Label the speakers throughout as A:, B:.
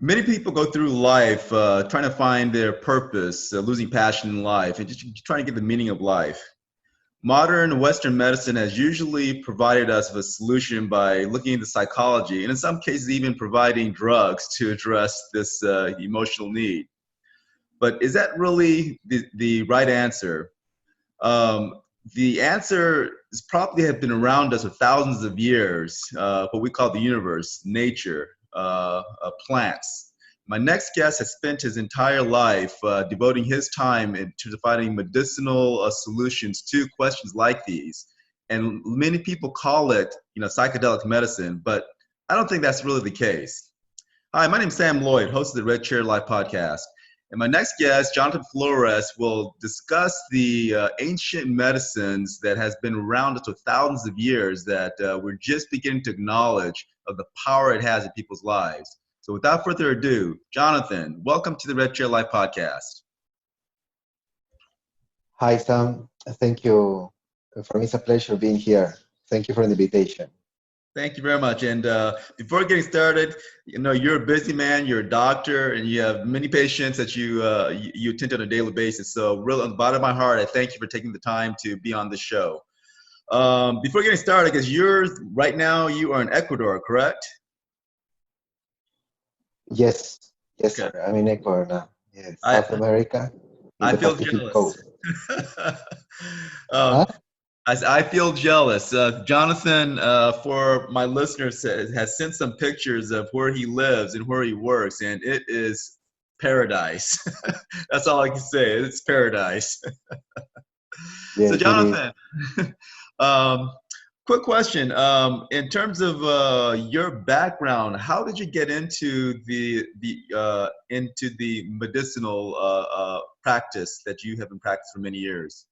A: Many people go through life trying to find their purpose, losing passion in life, and just trying to get the meaning of life. Modern Western medicine has usually provided us with a solution by looking into psychology, and in some cases, even providing drugs to address this emotional need. But is that really the right answer? Um, the answer is probably have been around us for thousands of years, what we call the universe, nature, plants. My next guest has spent his entire life devoting his time to finding medicinal solutions to questions like these. And many people call it, psychedelic medicine, but I don't think that's really the case. Hi, my name is Sam Lloyd, host of the Red Chair Live podcast. And my next guest, Johnathan Flores, will discuss the ancient medicines that has been around us for thousands of years that we're just beginning to acknowledge of the power it has in people's lives. So without further ado, Johnathan, welcome to the Red Chair Live podcast.
B: Hi, Sam. Thank you. For me, it's a pleasure being here. Thank you for the invitation.
A: Thank you very much. And before getting started, you're a busy man, you're a doctor, and you have many patients that you attend on a daily basis. So really, on the bottom of my heart, I thank you for taking the time to be on the show. Before getting started, because right now you are in Ecuador, correct?
B: Yes,
A: Okay.
B: sir. I'm in Ecuador now. Yes, South America, in
A: I
B: the
A: feel
B: Pacific
A: jealous.
B: Coast.
A: Huh? I feel jealous. Johnathan, for my listeners, has sent some pictures of where he lives and where he works, and it is paradise. That's all I can say. It's paradise.
B: Yes,
A: So, Johnathan, quick question. In terms of your background, how did you get into the medicinal practice that you have been practicing for many years?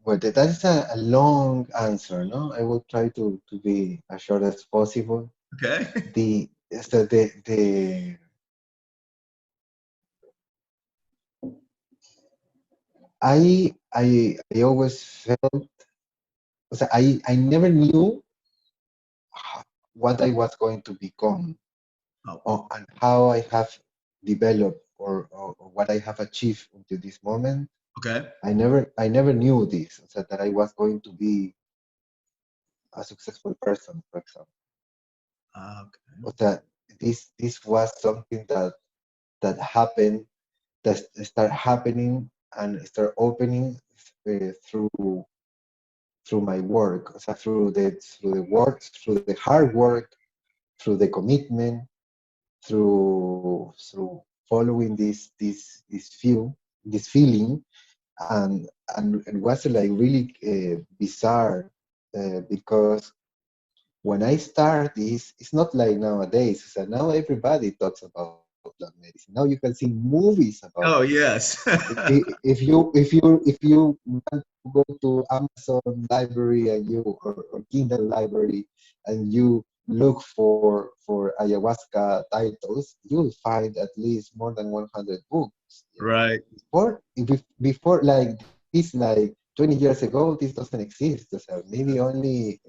B: Well, that is a long answer, no? I will try to be as short as possible.
A: Okay.
B: I always felt, I never knew what I was going to become, and how I have developed, or what I have achieved until this moment.
A: Okay.
B: I never knew this, so that I was going to be a successful person, for example.
A: Okay.
B: But that this was something that happened, that start happening and start opening through my work, so through the hard work, through the commitment, through following this feeling, and it was like really bizarre, because when I start this, it's not like nowadays. So now everybody talks about plant medicine. Now you can see movies about
A: Oh,
B: it.
A: yes.
B: If you want to go to Amazon library, or Kindle library, and you look for ayahuasca titles, you'll find at least more than 100 books.
A: Right.
B: Before, like this, like 20 years ago, this doesn't exist. So maybe the only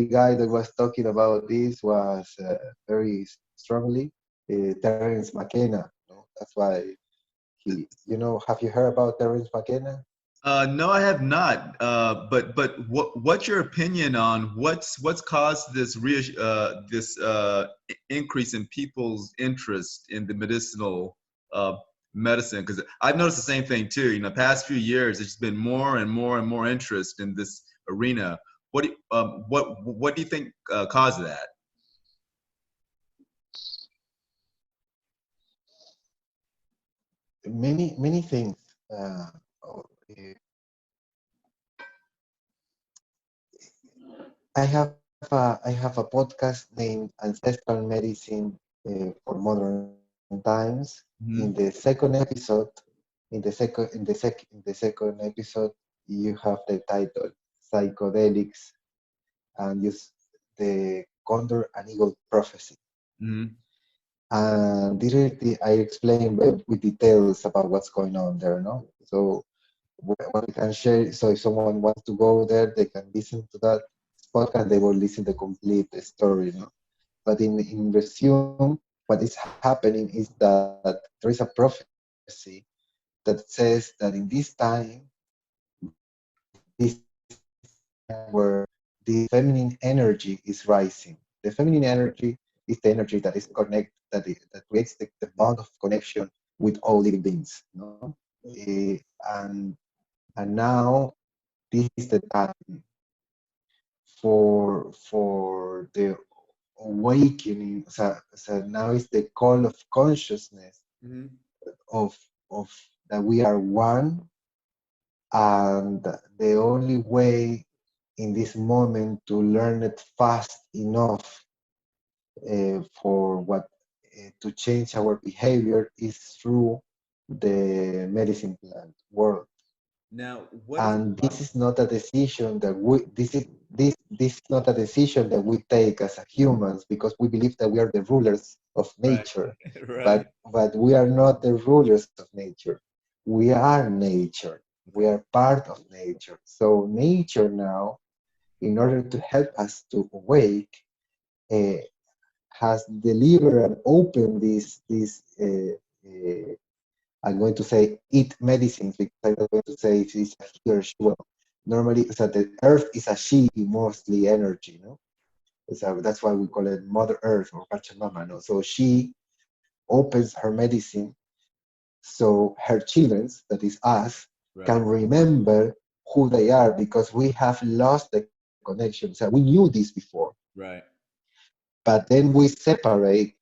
B: guy that was talking about this was very strongly Terence McKenna. No? That's why have you heard about Terence McKenna?
A: No, I have not. But what's your opinion on what's caused this increase in people's interest in the medicinal medicine? Because I've noticed the same thing too. Past few years, there's been more and more and more interest in this arena. What do you think caused that?
B: Many things. Uh, I have a podcast named Ancestral Medicine for Modern Times.
A: Mm-hmm.
B: In the second episode, in the second episode, you have the title Psychedelics and use the Condor and Eagle Prophecy.
A: Mm-hmm.
B: And directly I explain with details about what's going on there, no? So what I can share, so if someone wants to go there, they can listen to that podcast, they will listen the complete story, no? But in resume, what is happening is that there is a prophecy that says that in this time, this is the time where this feminine energy is rising. The feminine energy is the energy that is connect that creates the bond of connection with all living beings. No, and now this is the time for the awakening. So now is the call of consciousness
A: Mm-hmm.
B: of of that we are one, and the only way in this moment to learn it fast enough for what to change our behavior is through the medicine plant world.
A: Now, what is
B: And this is not a decision that we this is not a decision that we take as a humans because we believe that we are the rulers of
A: right?
B: nature,
A: Right.
B: but we are not the rulers of nature. We are nature. We
A: Okay.
B: are part of nature. So nature now, in order to help us to awake, uh, has delivered and opened this I'm going to say eat medicines because I'm not going to say if it's a he or she. Well, normally, so the earth is a she, mostly energy, no? So that's why we call it Mother Earth or Pachamama, no? So she opens her medicine so her children, that is us,
A: Right.
B: can remember who they are because we have lost the connection. So we knew this before,
A: Right.
B: but then we separate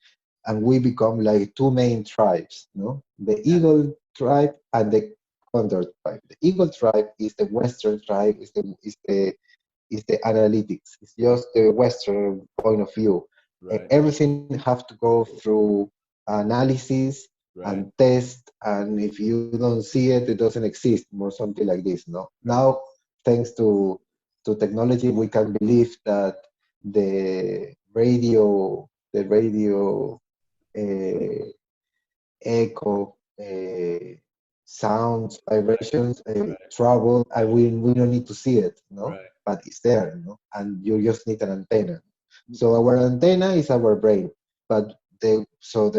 B: and we become like two main tribes, no? The
A: Yeah.
B: eagle tribe and the condor tribe. The eagle tribe is the western tribe, is the analytics. It's just the western point of view.
A: Right.
B: Everything have to go through analysis
A: Right.
B: and test, and if you don't see it, it doesn't exist, or something like this. No,
A: Right.
B: now thanks to technology, we can believe that the radio uh, echo, sounds, vibrations,
A: Right.
B: travel, and we don't need to see it, no?
A: Right.
B: But it's there, no? And you just need an antenna. So our antenna is our brain, but the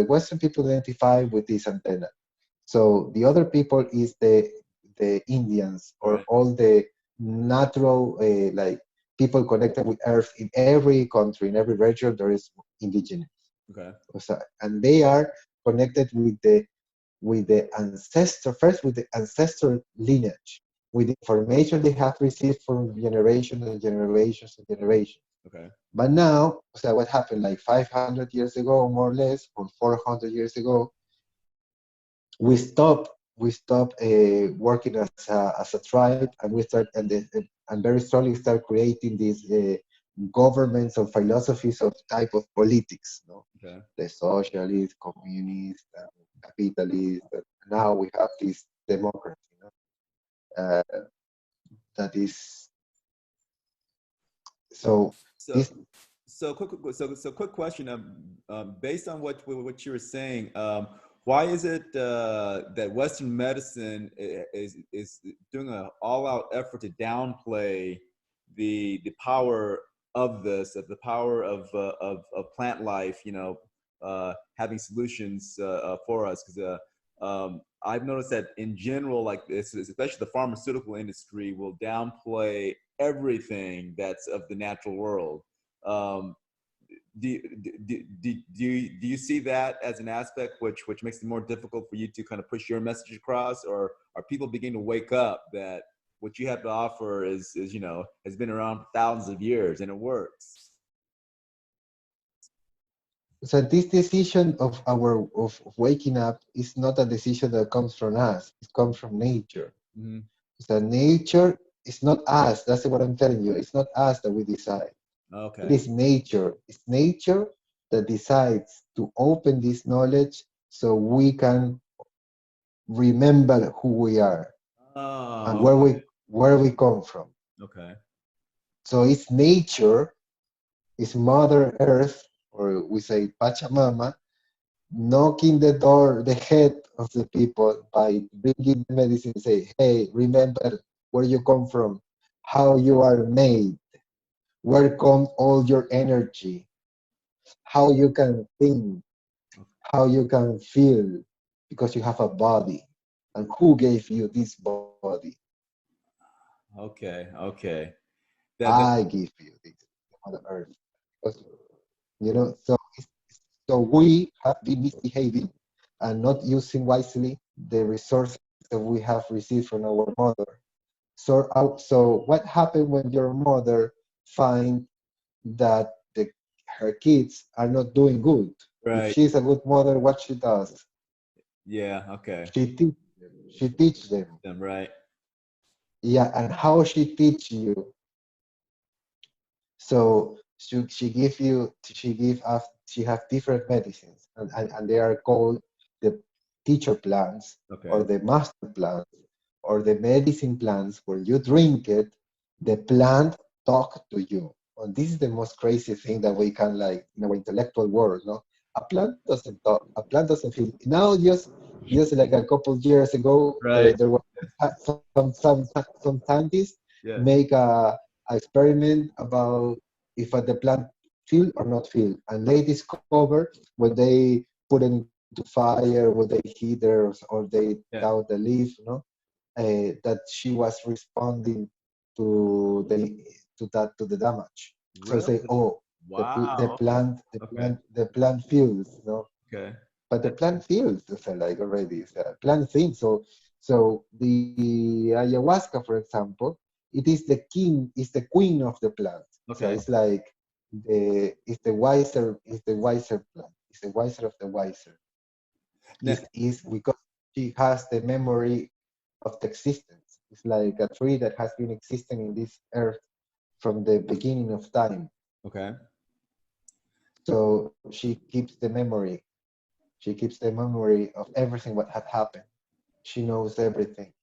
B: Western people identify with this antenna. So the other people is the Indians or
A: Right.
B: all the natural like people connected with Earth in every country, in every region. There is indigenous,
A: Okay.
B: and they are connected with the ancestor first, with the ancestor lineage, with the information they have received from generations and generations and generations.
A: Okay.
B: But now, so what happened like 500 years ago, more or less, or 400 years ago, we stop working as a tribe, and we start and very strongly start creating these governments and philosophies of type of politics, no?
A: Okay.
B: The socialist, communist, capitalist. And now we have this democracy, no? That is so.
A: So,
B: This
A: quick question. Based on what you were saying, why is it that Western medicine is doing an all-out effort to downplay the power of this, of the power of plant life? Having solutions for us, because I've noticed that in general, like this, especially the pharmaceutical industry, will downplay everything that's of the natural world. Um, do you see that as an aspect which makes it more difficult for you to kind of push your message across, or are people beginning to wake up that what you have to offer is has been around for thousands of years and it works?
B: so this decision of waking up is not a decision that comes from us. It comes from nature.
A: Mm-hmm.
B: So nature is not us. That's what I'm telling you. It's not us that we decide. It
A: Okay.
B: is nature. It's nature that decides to open this knowledge so we can remember who we are and
A: Oh,
B: where we come from.
A: okay.
B: So it's nature, it's Mother Earth or we say Pachamama, knocking the door, the head of the people by bringing the medicine, say, hey, remember where you come from, how you are made, where comes all your energy, how you can think, how you can feel, because you have a body. And who gave you this body?
A: Okay. Okay. That
B: I give you this on the earth. Because, so we have been misbehaving and not using wisely the resources that we have received from our mother. So what happened when your mother find that her kids are not doing good? If
A: right.
B: she's a good mother, what she does?
A: Yeah. Okay.
B: She teach them. She teach them.
A: Them right.
B: Yeah, and how she teach you? So she have different medicines, and they are called the teacher plants or
A: Okay.
B: the master plants or the medicine plants. Where you drink it, the plant talk to you. And this is the most crazy thing that we can, like, in our intellectual world. No, a plant doesn't talk. A plant doesn't feel. Now, just like a couple years ago,
A: Right.
B: there was some scientists
A: Yeah.
B: make a experiment about if the plant feel or not feel, and they discover when they put it into fire, when they heat it, or they
A: Yeah.
B: down the leaf, that she was responding to the damage. So say,
A: Really?
B: oh, the
A: Wow.
B: plant the
A: Okay.
B: plant the plant feels,
A: Okay.
B: but the plant feels, so like already, so plant things. So the ayahuasca, for example, it is the king, is the queen of the plant. So
A: Okay.
B: it's like it's the wiser plant. It's the wiser of the wiser.
A: Now,
B: Is because she has the memory of the existence. It's like a tree that has been existing in this earth from the beginning of time.
A: okay.
B: So she keeps the memory. She keeps the memory of everything what had happened. She knows everything.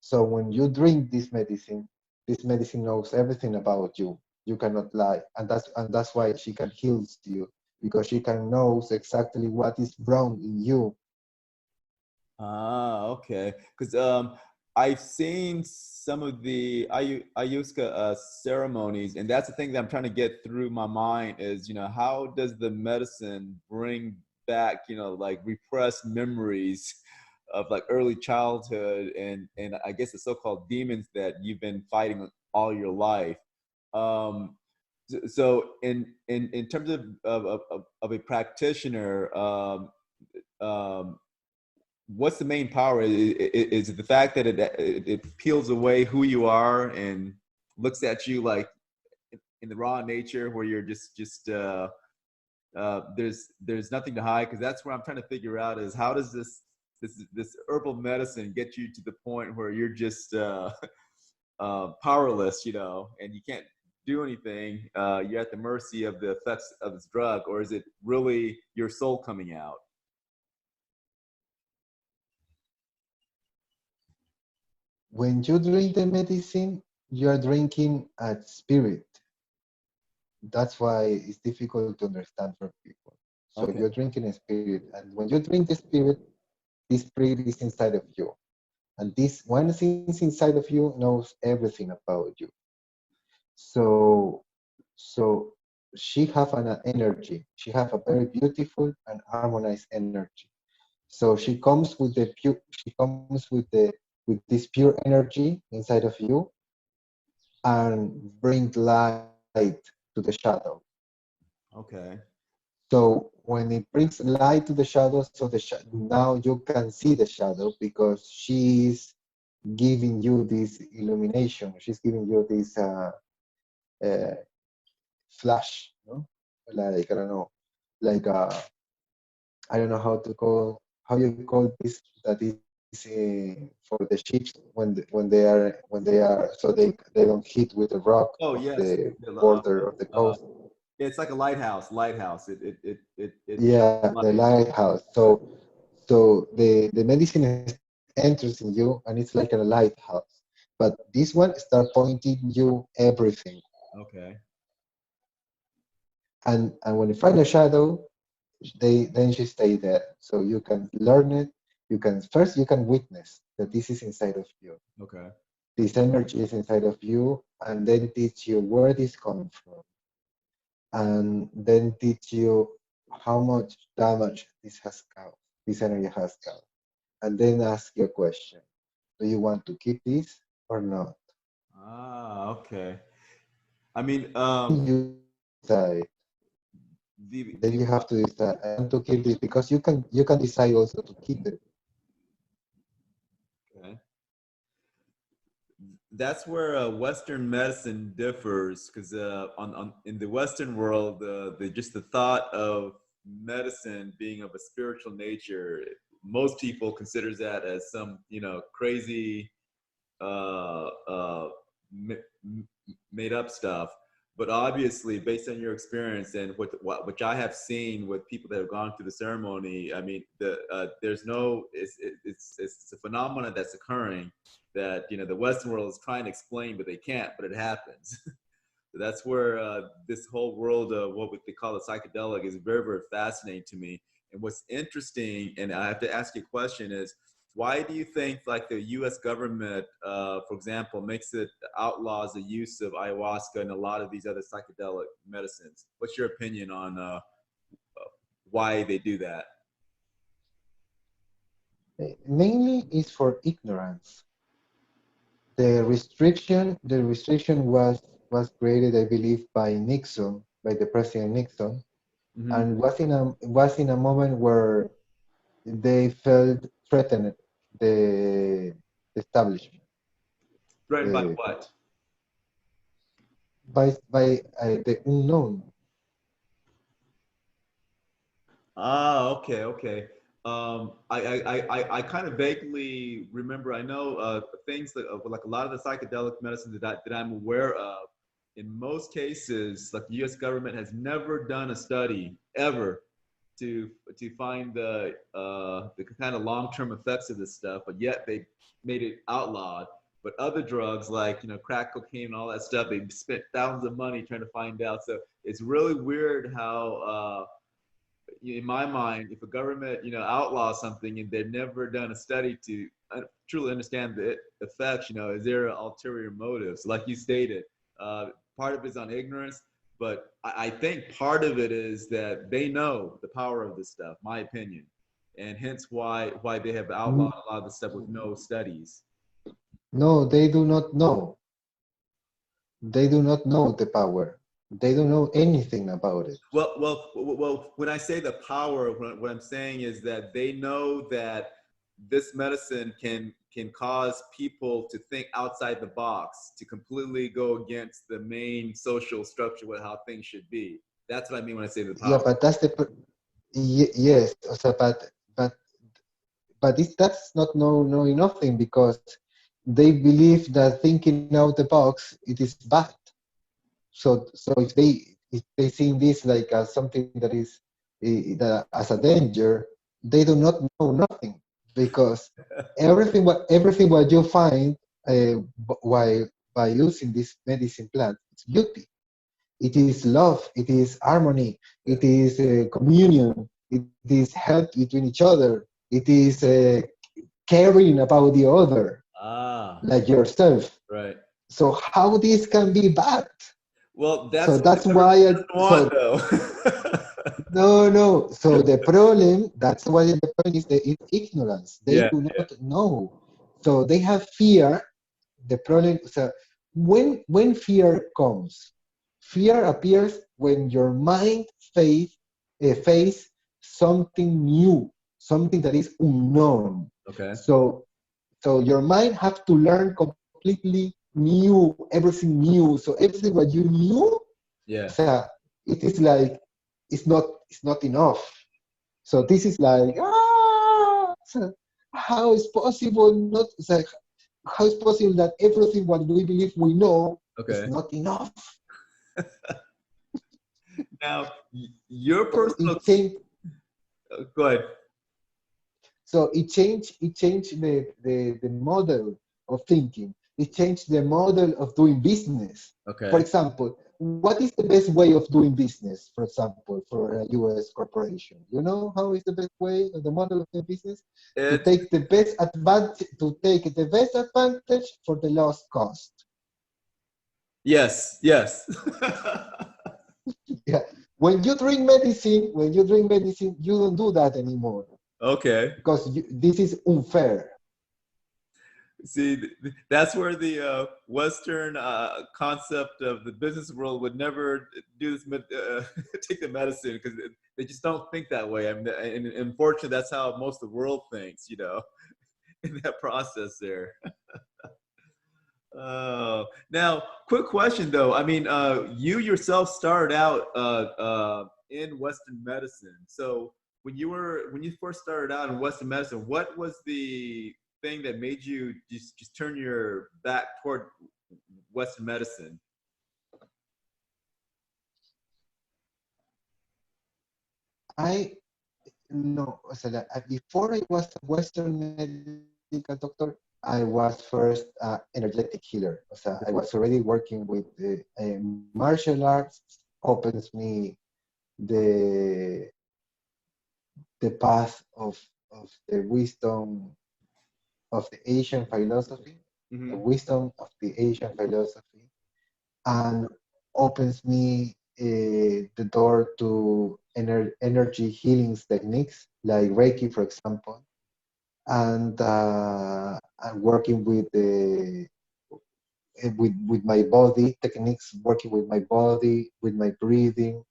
B: So when you drink this medicine knows everything about you. You cannot lie, and that's why she can heal you, because she can knows exactly what is wrong in you.
A: Ah, okay. Because I've seen some of the Ayahuasca ceremonies, and that's the thing that I'm trying to get through my mind is, how does the medicine bring back, like repressed memories of like early childhood and I guess the so-called demons that you've been fighting all your life. Um, so in terms of a practitioner, um, what's the main power? Is it the fact that it peels away who you are and looks at you like in the raw nature, where you're just there's nothing to hide? Because that's what I'm trying to figure out is how does this herbal medicine get you to the point where you're just powerless, and you can't do anything. You're at the mercy of the effects of this drug, or is it really your soul coming out?
B: When you drink the medicine, you are drinking a spirit. That's why it's difficult to understand for people. So
A: Okay.
B: you're drinking a spirit, and when you drink the spirit, this spirit is inside of you. And this one thing inside of you knows everything about you. So so she have an energy. She have a very beautiful and harmonized energy. So she comes with this pure energy inside of you and bring light to the shadow.
A: Okay.
B: So when it brings light to the shadow, so now you can see the shadow because she's giving you this illumination. She's giving you this uh, flash, no? Like I don't know, like I don't know how you call this, that is for the ships when they are so they don't hit with the rock of
A: Oh yes.
B: the border of the coast.
A: It's like a lighthouse. Lighthouse. It shines
B: Yeah, the
A: light.
B: lighthouse. So the medicine enters in you, and it's like a lighthouse. But this one start pointing you everything,
A: Okay.
B: And when you find a shadow, then she stay there. So you can learn it. You can witness that this is inside of you.
A: Okay.
B: This energy is inside of you, and then teach you where this comes from, and then teach you how much damage this has caused, this energy has caused, and then ask you a question: do you want to keep this or not?
A: Ah, okay. I mean,
B: You decide. Then
A: the
B: you have to decide. I want to keep this because you can decide also to keep it.
A: okay. That's where Western medicine differs, because on in the Western world, the just the thought of medicine being of a spiritual nature, most people considers that as some crazy uh, uh, made up stuff. But obviously, based on your experience and which I have seen with people that have gone through the ceremony, I mean, there's no it's a phenomenon that's occurring that the Western world is trying to explain, but they can't. But it happens. That's where this whole world of what they call a psychedelic is very, very fascinating to me. And what's interesting, and I have to ask you a question, is why do you think like the U.S. government, for example, makes it outlaws the use of ayahuasca and a lot of these other psychedelic medicines? What's your opinion on why they do that?
B: Mainly is for ignorance. The restriction was created, I believe, by Nixon, by the President Nixon,
A: Mm-hmm.
B: and was in a moment where they felt threatened, the establishment,
A: Threatened by
B: uh,
A: what?
B: by the unknown.
A: Ah, okay, okay. I kind of vaguely remember. I know things that like a lot of the psychedelic medicines that I'm aware of. In most cases, like the U.S. government has never done a study ever to find the kind of long-term effects of this stuff, but yet they made it outlawed. But other drugs like crack cocaine and all that stuff, they spent thousands of money trying to find out. So it's really weird how in my mind, if a government, outlaws something and they've never done a study to truly understand the effects, is there ulterior motives? Like you stated, part of it is on ignorance, but I think part of it is that they know the power of this stuff, my opinion, and hence why they have outlawed
B: N-
A: a lot of the stuff with no studies.
B: No, they do not know. They do not know the power. They don't know anything about it.
A: Well. When I say the power, what I'm saying is that they know that this medicine can cause people to think outside the box, to completely go against the main social structure with how things should be. That's what I mean when I say the
B: Yeah,
A: power.
B: but yes, o sea, but that's not knowing nothing because they believe that thinking out the box it is bad. So if they see this like as something that is as a danger, they do not know nothing because everything what you find while by using this medicine plant, it's beauty. It is love. It is harmony.
A: Yeah.
B: It is communion. It is help between each other. It is caring about the other,
A: Ah,
B: like yourself.
A: right.
B: So how this can be bad?
A: Well,
B: So
A: that's what the
B: that's
A: government
B: why.
A: doesn't want,
B: So
A: though.
B: no, no. So the problem. That's why the problem is the ignorance. They
A: Yeah.
B: do not know. So they have fear. The problem. So when fear comes, fear appears when your mind face something new, something that is unknown.
A: Okay.
B: So your mind have to learn completely new, everything new. So everything what you knew, o
A: Yeah.
B: sea, it is like it's not enough. So this is like so how is possible not it's like how is possible that everything what we believe we know is
A: Okay.
B: not enough?
A: Now, your
B: So
A: personal.
B: it changed.
A: Go ahead.
B: So it changed the model of thinking. it changed the model of doing business. For
A: Okay.
B: example, what is the best way of doing business, for example, for a US corporation? You know how is the best way of the model of the business? To
A: It
B: take the best advantage, to take the best advantage for the lowest cost.
A: yes, yes.
B: Yeah. When you drink medicine, you don't do that anymore
A: Okay.
B: because this is unfair.
A: See, that's where the Western concept of the business world would never do this, take the medicine because they just don't think that way. I mean, and unfortunately, that's how most of the world thinks, you know, in that process there. Now, quick question though. I mean, you yourself started out in Western medicine. So when you first started out in Western medicine, what was the thing that made you just turn your back toward Western medicine?
B: I no, o sea, before I was a Western medical doctor, I was first energetic healer. O sea, I was already working with martial arts opens me the the path of the wisdom of the Asian philosophy, the
A: Mm-hmm.
B: wisdom of the Asian philosophy, and opens me the door to energy healing techniques like Reiki, for example, and I'm working with my body techniques, working with my body, with my breathing.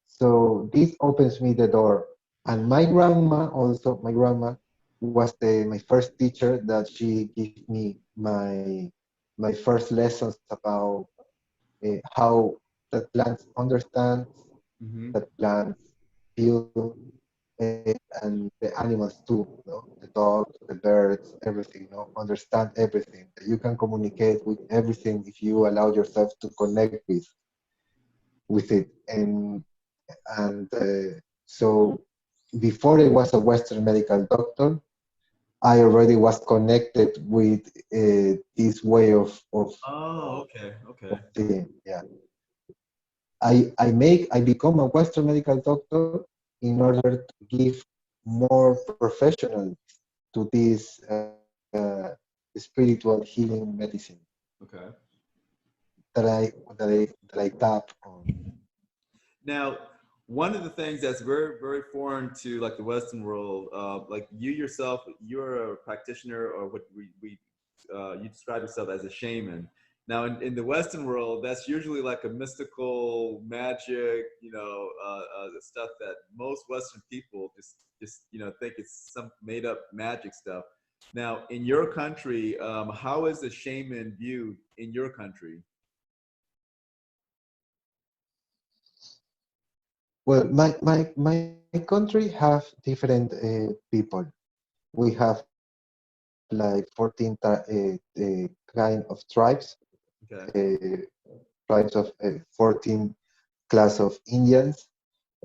B: So this opens me the door. And my grandma also, my grandma was my first teacher that she gave me my first lessons about how the plants understand,
A: Mm-hmm.
B: that plants feel, and the animals too, you know, the dogs, the birds, everything, you know, understand everything. You can communicate with everything if you allow yourself to connect with it. And so before I was a Western medical doctor, I already was connected with this way
A: Oh, okay,
B: of
A: okay.
B: seeing. Yeah, I become a Western medical doctor in order to give more professional to this spiritual healing medicine
A: Okay.
B: that I tap on.
A: Now, one of the things that's very, very foreign to like the Western world, like you yourself, you're a practitioner, or what you describe yourself as a shaman. Now, in the Western world, that's usually like a mystical magic, you know, stuff that most Western people just you know think it's some made up magic stuff. Now, in your country, how is a shaman viewed in your country?
B: Well, my country have different people. We have like 14 kind of tribes,
A: Okay.
B: uh, tribes of 14 class of Indians,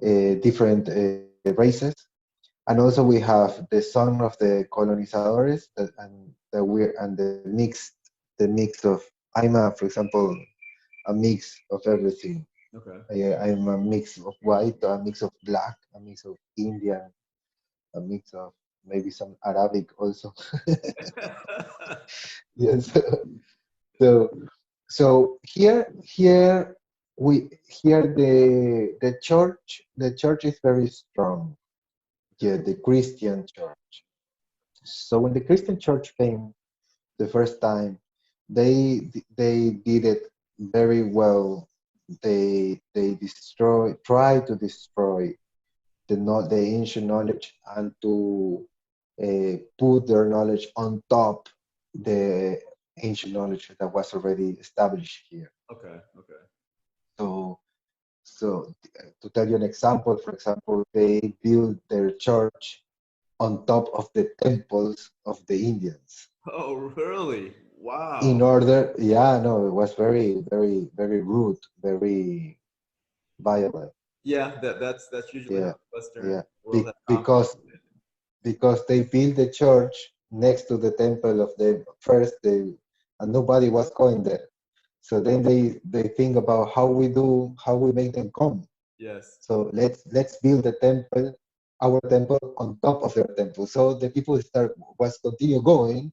B: different races. And also we have the son of the colonizadores and the mix of for example, a mix of everything.
A: Okay.
B: I'm a mix of white, a mix of black, a mix of Indian, a mix of maybe some Arabic also. Yes. So here the church is very strong. Yeah,
A: Okay.
B: the Christian church. So when the Christian church came the first time, they did it very well. Try to destroy the ancient knowledge and to put their knowledge on top the ancient knowledge that was already established here.
A: Okay. Okay.
B: So so to tell you an example, for example, they built their church on top of the temples of the Indians.
A: Oh, really?
B: In
A: Wow.
B: order, yeah, no, it was very rude, very violent.
A: Yeah, that's usually how
B: Yeah,
A: the Western
B: yeah.
A: world has conflict.
B: Because they built the church next to the temple of the first. and nobody was going there. So then they think about how we make them come.
A: Yes.
B: So let's build the temple, our temple on top of their temple. So the people was continue going,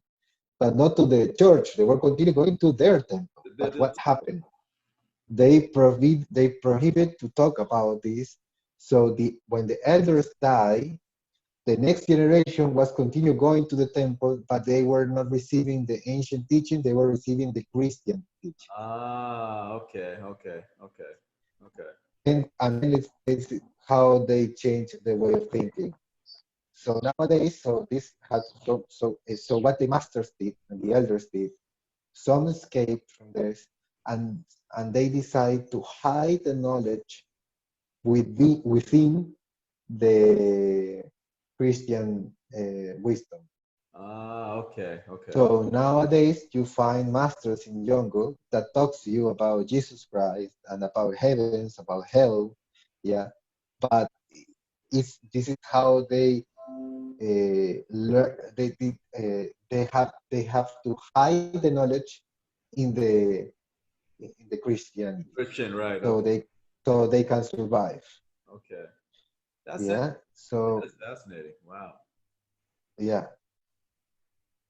B: but not to the church. They were continue going to their temple. But what happened? They prohibit to talk about this. So when the elders die, the next generation was continue going to the temple, but they were not receiving the ancient teaching. They were receiving the Christian teaching.
A: Ah, okay, okay, okay, okay.
B: And then it's how they change the way of thinking. So nowadays, so this has so what the masters did and the elders did, some escaped from this, and and they decide to hide the knowledge within the Christian wisdom.
A: Ah, okay, okay.
B: So nowadays you find masters in jungle that talks to you about Jesus Christ and about heavens, about hell, yeah. But this is how they learn. They have to hide the knowledge in the Christianity,
A: Christian, right?
B: so
A: Okay,
B: they can survive.
A: okay. That's it.
B: Yeah. So
A: That's fascinating. Wow.
B: yeah.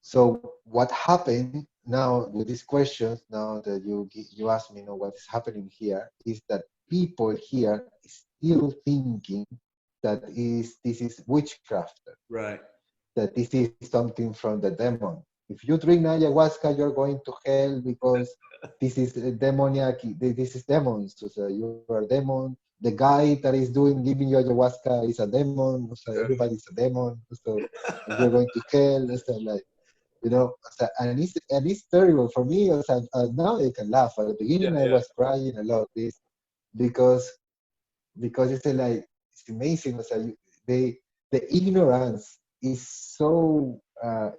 B: So what happened now with these questions, now that you ask me, what is happening here, is that people here still thinking that this is witchcraft,
A: Right.
B: that this is something from the demon. If you drink ayahuasca, you're going to hell because this is demoniac. This is demons. So you are a demon. The guy that is giving you ayahuasca is a demon. So
A: Okay.
B: everybody's a demon. So you're going to hell. So like, and it's terrible for me. Now I can laugh. At the
A: Yeah,
B: beginning, I
A: yeah.
B: was crying a lot this because it's like it's amazing. They the ignorance is so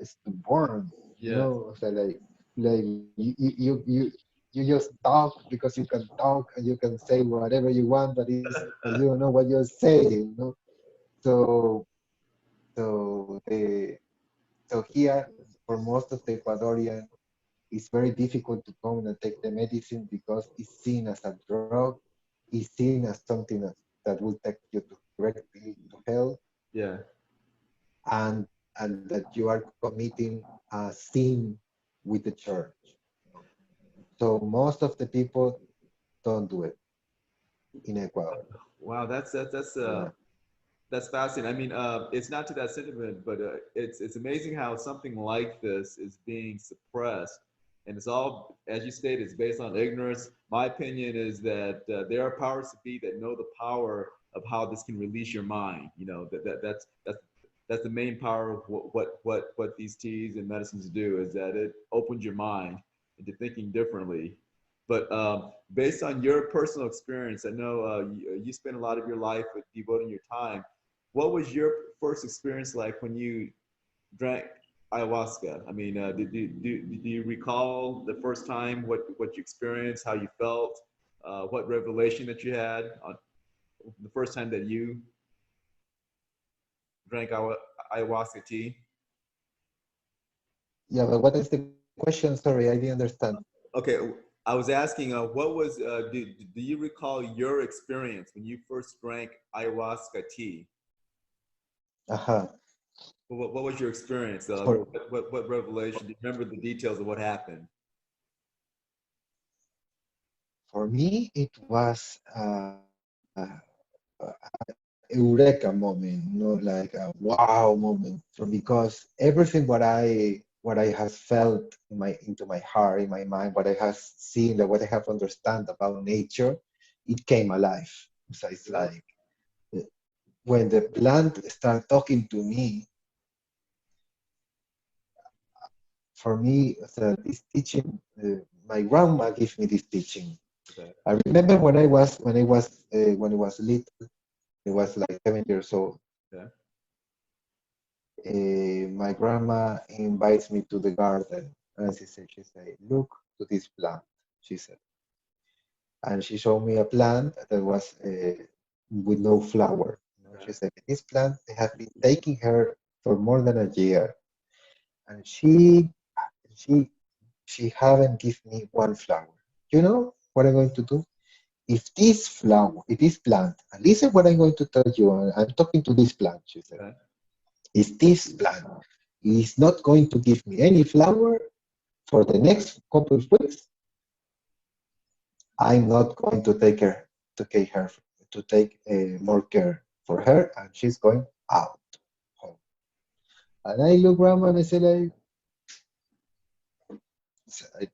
B: stubborn.
A: Yes.
B: Like you just talk because you can talk and you can say whatever you want, but you don't know what you're saying. So so the so here for most of the Ecuadorian, it's very difficult to come and take the medicine because it's seen as a drug, it's seen as something that will take you directly to hell,
A: Yeah.
B: and that you are committing a sin with the church. So most of the people don't do it in Ecuador.
A: Wow.
B: Yeah.
A: That's fascinating. I mean, it's not to that sentiment, but it's amazing how something like this is being suppressed, and it's all, as you stated, it's based on ignorance. My opinion is that there are powers to be that know the power of how this can release your mind. You know that's the main power of what these teas and medicines do is that it opens your mind into thinking differently. But based on your personal experience, I know you spend a lot of your life with devoting your time. What was your first experience like when you drank ayahuasca? I mean, do you recall the first time, what you experienced, how you felt, what revelation that you had on the first time that you drank ayahuasca tea?
B: Yeah, but what is the question? Sorry, I didn't understand.
A: Okay, I was asking, do you recall your experience when you first drank ayahuasca tea?
B: Uh-huh.
A: What was your experience?
B: For
A: What revelation? Do you remember the details of what happened?
B: for me, it was eureka moment, like a wow moment, because everything what I has felt into my heart, in my mind, what I has seen, that what I have understand about nature, it came alive. So it's
A: Really?
B: like uh, when the plant start talking to me, for me, so this teaching, my grandma gave me this teaching.
A: Okay.
B: I remember when I was little, it was like 7 years old.
A: Okay.
B: My grandma invites me to the garden, and she said, look to this plant, she said. And she showed me a plant that was with no flower.
A: Okay.
B: She said, this plant, they have been taking her for more than a year. And she she haven't given me one flower. You know what I'm going to do? If this flower, if this plant, and listen what I'm going to tell you, I'm talking to this plant, she said,
A: Okay.
B: if this plant is not going to give me any flower for the next couple of weeks, I'm not going to take her, to take more care for her, and she's going out home. And I look grandma and I say like, I,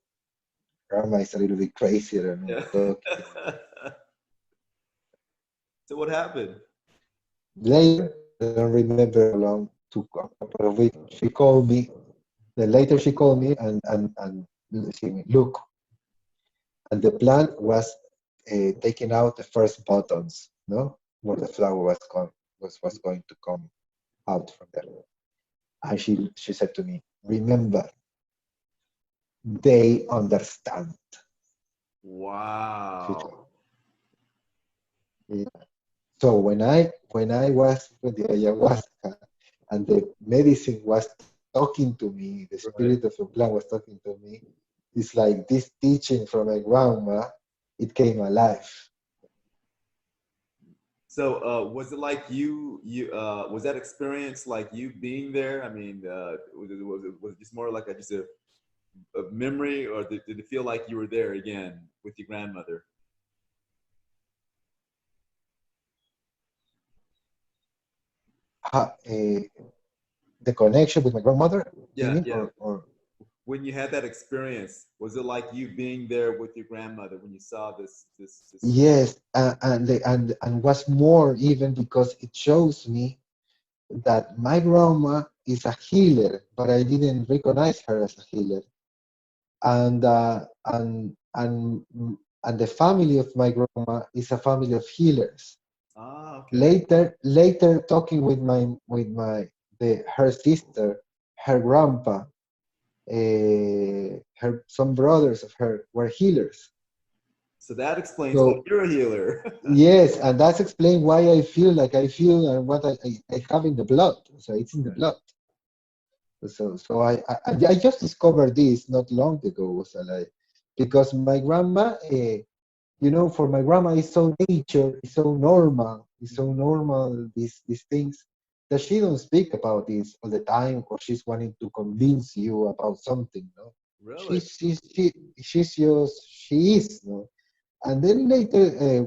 B: grandma is a little bit crazy, I don't know,
A: Yeah.
B: talking.
A: So what happened?
B: Later, I don't remember how long, took a couple of weeks. She called me. Then later she called me and she look, and the plant was taking out the first buttons, no, where the flower was going to come out from there. And she said to me, remember, they understand. She told
A: Wow.
B: me. So when I was with the ayahuasca and the medicine was talking to me, the
A: Right.
B: spirit of the plant was talking to me, it's like this teaching from my grandma, it came alive.
A: So was it like was that experience like you being there? I mean, was it just more like a memory, or did it feel like you were there again with your grandmother?
B: The connection with my grandmother, you
A: Yeah,
B: mean,
A: yeah.
B: or
A: When you had that experience, was it like you being there with your grandmother when you saw this?
B: yes, and what's more even because it shows me that my grandma is a healer, but I didn't recognize her as a healer. and uh, and and and the family of my grandma is a family of healers.
A: Ah, okay.
B: Later, talking with her sister, her grandpa, her some brothers of her were healers.
A: So that explains why
B: So
A: you're a healer.
B: yes, and that's explain why I feel like I feel and what I have in the blood. So it's in the
A: Okay.
B: blood. So I just discovered this not long ago. So like, because my grandma, for my grandma, it's so nature, it's so normal, these things that she don't speak about this all the time, or she's wanting to convince you about something. No,
A: Really?
B: she's just she is. No, and then later,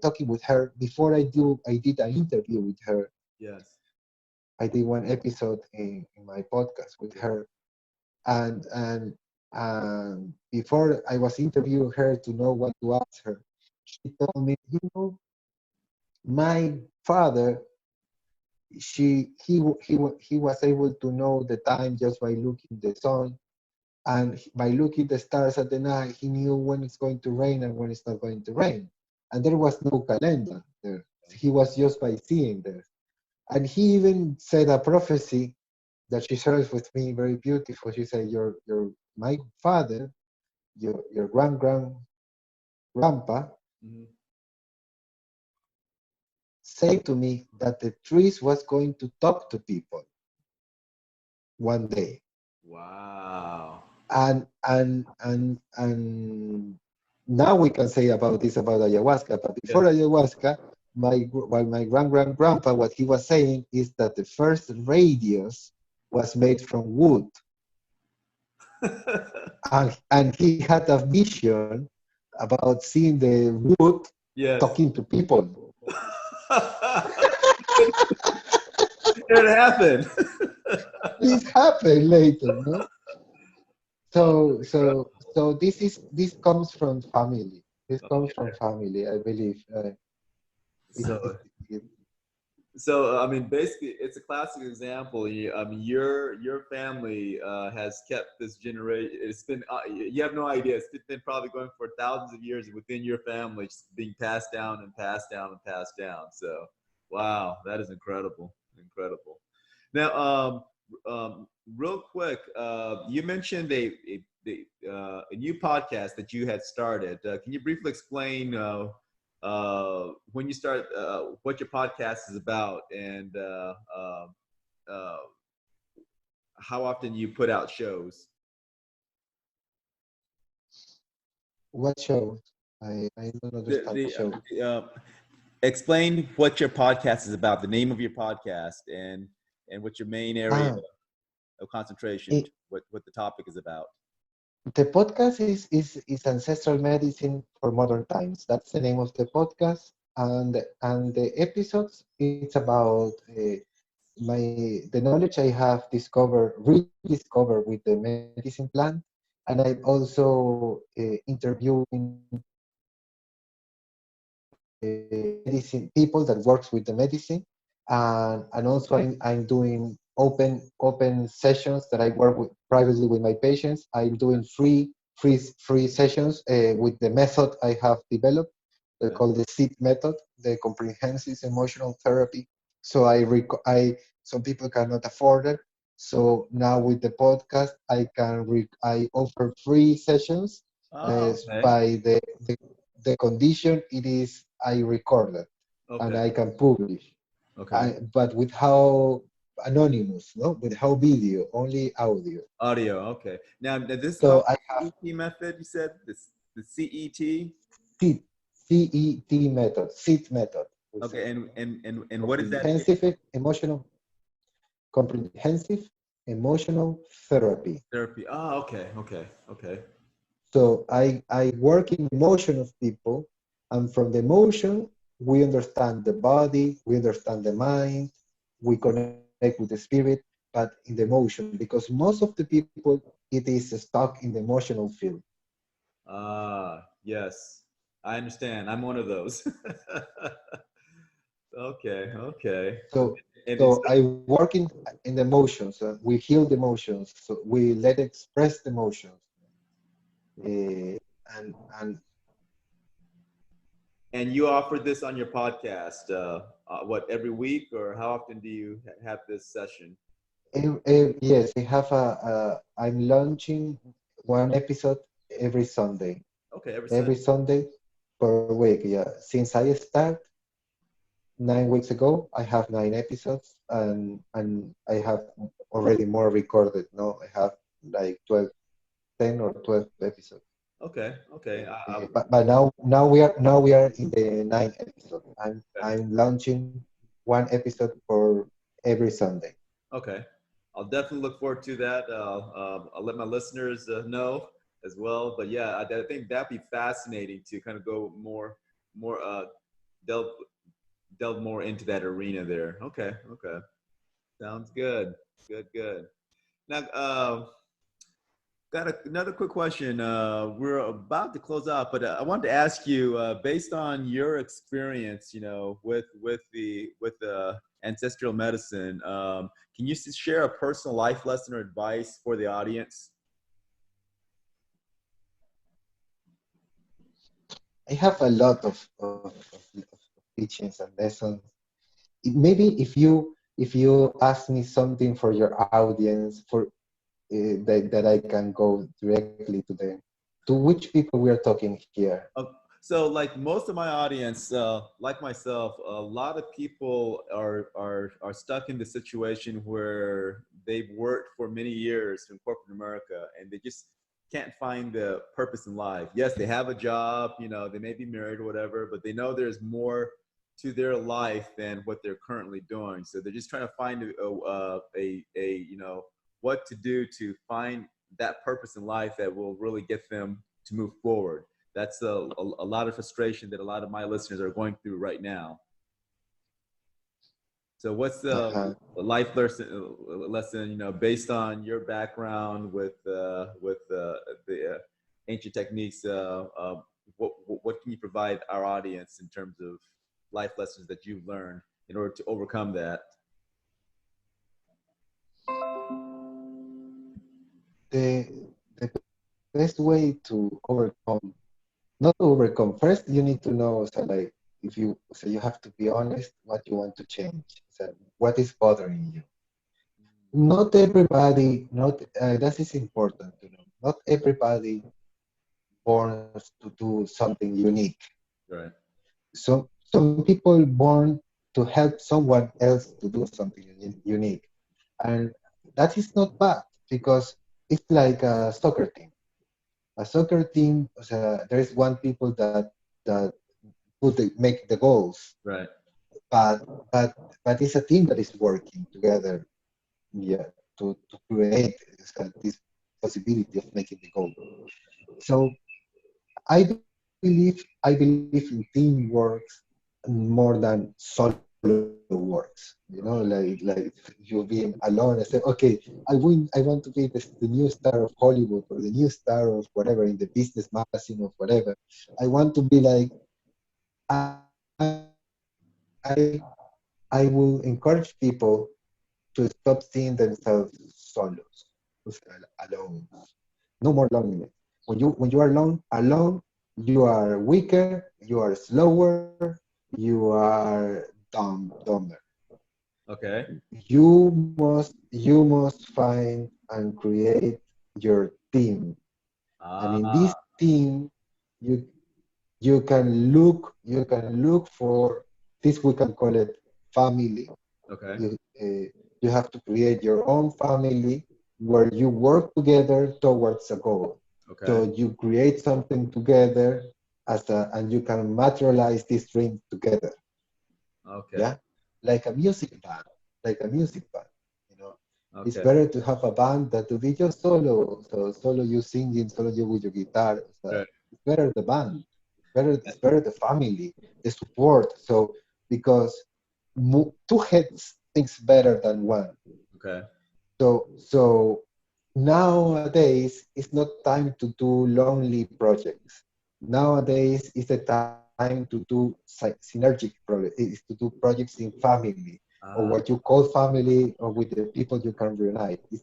B: talking with her before I did an interview with her.
A: Yes.
B: I did one episode in my podcast with
A: Yeah.
B: her, and before I was interviewing her to know what to ask her, she told me, my father, he was able to know the time just by looking the sun, and by looking the stars at the night, he knew when it's going to rain and when it's not going to rain, and there was no calendar there. He was just by seeing there, and he even said a prophecy that she shares with me, very beautiful. She said, "Your my father, your grandpa,
A: Mhm.
B: said to me that the trees was going to talk to people one day,
A: Wow.
B: and now we can say about this about ayahuasca. But before
A: Yes.
B: ayahuasca, my grandpa, what he was saying is that the first radios was made from wood, and he had a vision about seeing the wood
A: Yes.
B: talking to people.
A: It happened.
B: This happened later, no?
A: Oh,
B: So this comes from family. This
A: oh,
B: comes from family, I believe. It,
A: so
B: it, it,
A: I mean, basically, it's a classic example. I mean, your family has kept this generation. It's been you have no idea. It's been probably going for thousands of years within your family, just being passed down and passed down and passed down. So, wow, that is incredible, incredible. Now, real quick, you mentioned a new podcast that you had started. Can you briefly explain when you start what your podcast is about and uh, how often you put out shows?
B: What show? I don't
A: The,
B: understand the
A: the,
B: show.
A: explain what your podcast is about, the name of your podcast, and what your main area
B: Ah,
A: of concentration,
B: it,
A: what the topic is about.
B: the podcast is Ancestral Medicine for Modern Times. That's the name of the podcast, and the episodes it's about my the knowledge I have discovered, rediscovered with the medicine plant, and I'm also interviewing medicine people that works with the medicine, and also I'm doing open sessions that I work with privately with my patients. I'm doing free sessions with the method I have developed. They're
A: Okay.
B: called the SIT method, the comprehensive emotional therapy. So I some people cannot afford it. So now with the podcast, I offer free sessions
A: Oh, okay.
B: by the condition it is I record it and
A: Okay.
B: I can publish.
A: Okay.
B: But with how anonymous, no, with how video, only audio.
A: Audio. Okay. Now this is called
B: So I have
A: CET method. You said this the CET.
B: CET, CET method, SIT method, we say.
A: Okay. And what is that
B: Comprehensive emotional, comprehensive emotional therapy.
A: therapy? Oh, okay. Okay. Okay.
B: So I work in emotion of people, and from the emotion, we understand the body, we understand the mind, we connect with the spirit, but in the emotion, because most of the people, it is stuck in the emotional field.
A: Ah, yes. I understand. I'm one of those. Okay. Okay.
B: So,
A: And it's
B: so I work in the emotions. We heal the emotions. So we let express the emotions, and
A: and you offered this on your podcast. What every week, or how often do you have this session?
B: yes, I have I'm launching one episode every Sunday.
A: Okay, every Sunday.
B: Every Sunday per week. Yeah, since I start 9 weeks ago, I have 9 episodes, and I have already more recorded. No, I have like 12, 10 or 12 episodes.
A: Okay. Okay.
B: But now we are in the ninth episode.
A: Okay.
B: I'm launching one episode for every Sunday.
A: Okay. I'll definitely look forward to that. I'll let my listeners know as well. But yeah, I think that'd be fascinating to kind of go more delve delve more into that arena there. Okay. Okay. Sounds good. Good. Good. Now, got another quick question. We're about to close out, but I wanted to ask you, based on your experience, with the ancestral medicine, can you share a personal life lesson or advice for the audience?
B: I have a lot of teachings and lessons. Maybe if you ask me something for your audience for that I can go directly to them. To which people we are talking here?
A: Uh, so, like most of my audience, like myself, a lot of people are stuck in the situation where they've worked for many years in corporate America, and they just can't find the purpose in life. Yes, they have a job, they may be married or whatever, but they know there's more to their life than what they're currently doing. So they're just trying to find a what to do to find that purpose in life that will really get them to move forward. That's a lot of frustration that a lot of my listeners are going through right now. So what's the
B: Uh-huh.
A: life lesson, based on your background with the ancient techniques? What can you provide our audience in terms of life lessons that you've learned in order to overcome that?
B: The best way to overcome, not to overcome, first you need to know, so like, if you, so you have to be honest what you want to change. So what is bothering you? Not everybody, not that is important to know. Not everybody born to do something unique.
A: Right.
B: Some people born to help someone else to do something unique, and that is not bad because it's like a soccer team. A soccer team, there is one people that make the goals,
A: Right.
B: but but but it's a team that is working together, yeah, to create this possibility of making the goal. So I believe in teamwork more than solo works. Like you being alone and say, okay, I want to be the new star of Hollywood or the new star of whatever in the business magazine or whatever. I want to be like I I will encourage people to stop seeing themselves solos, alone. No more loneliness. When you are alone, you are weaker, you are slower, you are dumber.
A: Okay.
B: You must find and create your team. And in this
A: Ah.
B: team, you you can look for this, we can call it family.
A: Okay.
B: You have to create your own family where you work together towards a goal.
A: Okay.
B: So you create something together and you can materialize this dream together.
A: Okay.
B: Yeah, like a music band, like a music band. You know, it's
A: Okay.
B: better to have a band than to be just solo. So solo you singing, solo you with your guitar. So
A: Right.
B: it's better the band. It's better the family, the support. So because two heads thinks better than one.
A: Okay.
B: So nowadays it's not time to do lonely projects. Nowadays is the time to do synergic projects, is to do projects in family, or
A: Ah.
B: what you call family, or with the people you can reunite. It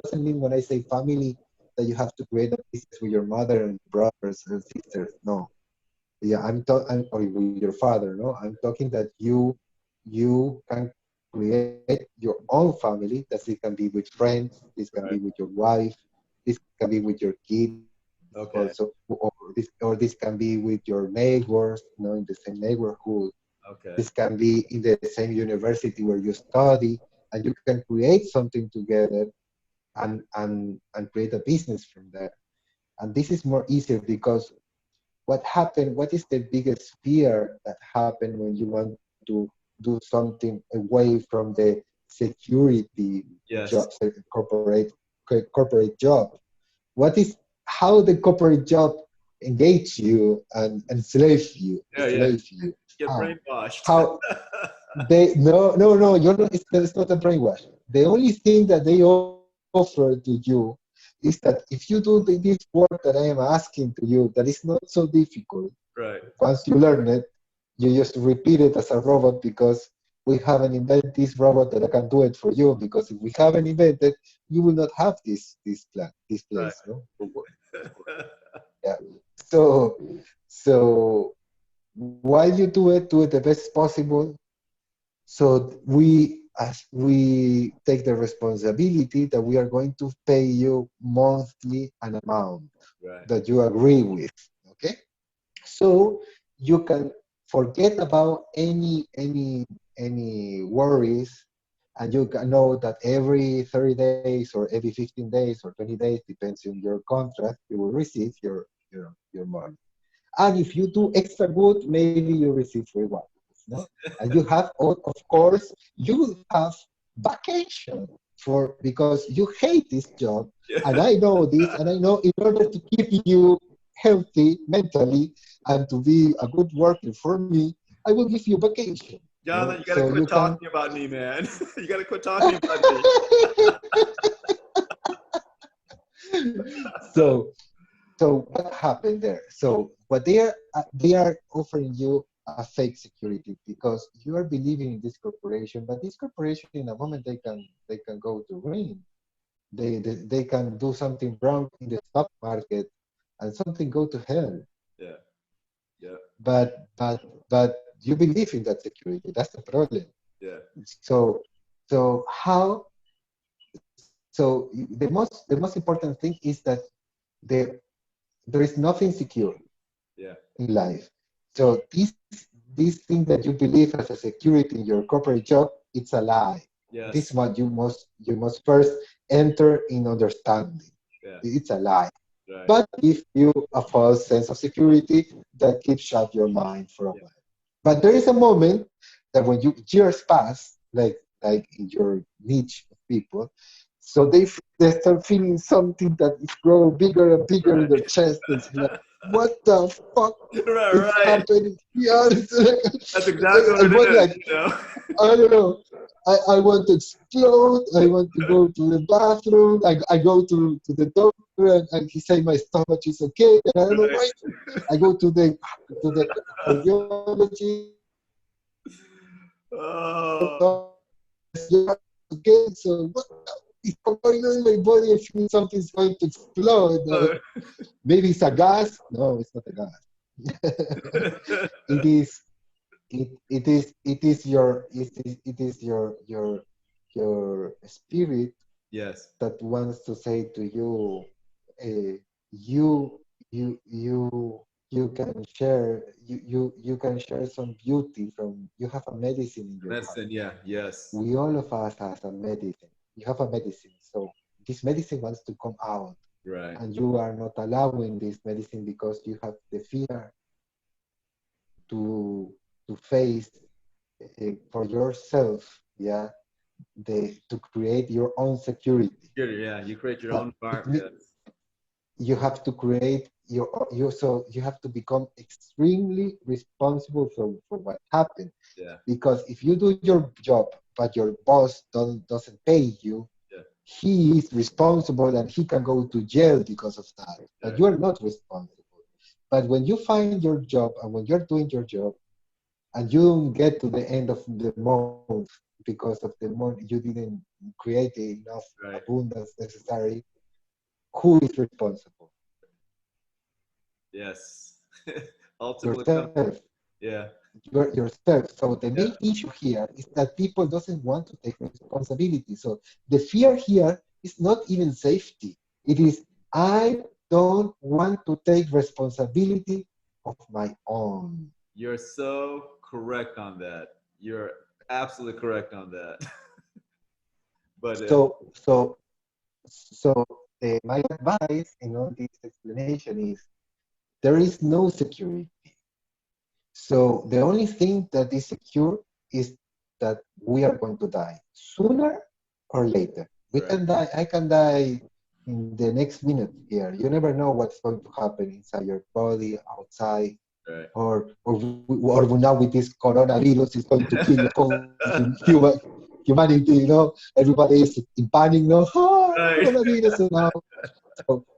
B: doesn't mean when I say family that you have to create a business with your mother and brothers and sisters. No. Yeah, or with your father, no? I'm talking that you can create your own family, that it can be with friends, this can be
A: Right.
B: with your wife, this can be with your kids also,
A: Okay.
B: or this can be with your neighbors, in the same neighborhood. This
A: Okay.
B: can be in the same university where you study, and you can create something together and create a business from there. And this is more easier because what is the biggest fear that happened when you want to do something away from the security job,
A: Yes.
B: corporate job? What is how the corporate job engage you and
A: Yeah. Yeah.
B: enslave you?
A: Get
B: How?
A: brainwashed.
B: How they no, it's not a brainwash. The only thing that they offer to you is that if you do this work that I am asking to you, that is not so difficult.
A: Right.
B: Once you learn it, you just repeat it as a robot because we haven't invented this robot that I can do it for you. Because if we haven't invented, you will not have this
A: Right.
B: place, no? Yeah. So so while you do it the best possible. So we take the responsibility that we are going to pay you monthly an amount
A: Right.
B: that you agree with. Okay? So you can forget about any worries, and you can know that every 30 days or every 15 days or 20 days, depends on your contract, you will receive your money. And if you do extra good, maybe you receive rewards. No? And you have, of course, you will have vacation for because you hate this job. And
A: Yeah.
B: I know this, and I know in order to keep you healthy mentally and to be a good worker for me, I will give you vacation.
A: Jonathan, you got to
B: So
A: quit
B: you can.
A: talking about me, man. You got to quit talking about me.
B: so So what happened there? So what they are offering you a fake security because you are believing in this corporation, but this corporation in a moment they can go to ruin. They can do something wrong in the stock market and something go to hell.
A: Yeah. Yeah.
B: But you believe in that security. That's the problem.
A: Yeah.
B: So so how the most important thing is that the there is nothing secure
A: Yeah.
B: in life. So this thing that you believe as a security in your corporate job, it's a lie. This is
A: Yes.
B: what you must first enter in understanding.
A: Yeah.
B: It's a lie.
A: Right.
B: but give you a false sense of security that keeps shut your mind for a
A: Yeah.
B: while. But there is a moment that when years pass, like in your niche of people, so they start feeling something that is growing bigger and bigger in their
A: Right.
B: chest and say like, what the fuck
A: Right.
B: is
A: Right.
B: happening here?
A: That's exactly what
B: I
A: it
B: want
A: is.
B: like,
A: You know.
B: I don't know. I want to explode. I want to go to the bathroom. I go to the doctor and he say my stomach is okay. And I don't know why.
A: Right.
B: I go to the cardiologist.
A: Oh.
B: Okay, so what is going on in my body? I feel something's going to explode. Maybe it's a gas. No, it's not a gas. it is it is your spirit
A: Yes.
B: that wants to say to you, you you can share you can share some beauty from you have a medicine in your heart.
A: Medicine. Yeah. Yes.
B: We all of us has a medicine. You have a medicine, so this medicine wants to come out,
A: Right.
B: and you are not allowing this medicine because you have the fear to face for yourself, yeah, to create your own security.
A: Yeah. You create your own
B: But
A: environment. Yes.
B: you have to create so you have to become extremely responsible for what happened.
A: Yeah.
B: Because if you do your job but your boss doesn't pay you,
A: Yeah.
B: he is responsible and he can go to jail because of that. But
A: Right.
B: you are not responsible. But when you find your job and when you're doing your job and you don't get to the end of the month because of the month you didn't create enough
A: Right.
B: abundance necessary, who is responsible?
A: Yes. Ultimately comes.
B: Yourself.
A: Yeah.
B: You're yourself. So the
A: Yeah.
B: main issue here is that people doesn't want to take responsibility. So the fear here is not even safety. It is I don't want to take responsibility of my own.
A: You're so correct on that. You're absolutely correct on that. But
B: So so my advice in all this explanation is there is no security. So the only thing that is secure is that we are going to die sooner or later. We
A: right.
B: can die. I can die in the next minute here. You never know what's going to happen inside your body, outside,
A: Right.
B: or now with this coronavirus is going to kill humanity. You know, everybody is in panic. No,
A: Right.
B: coronavirus. So now,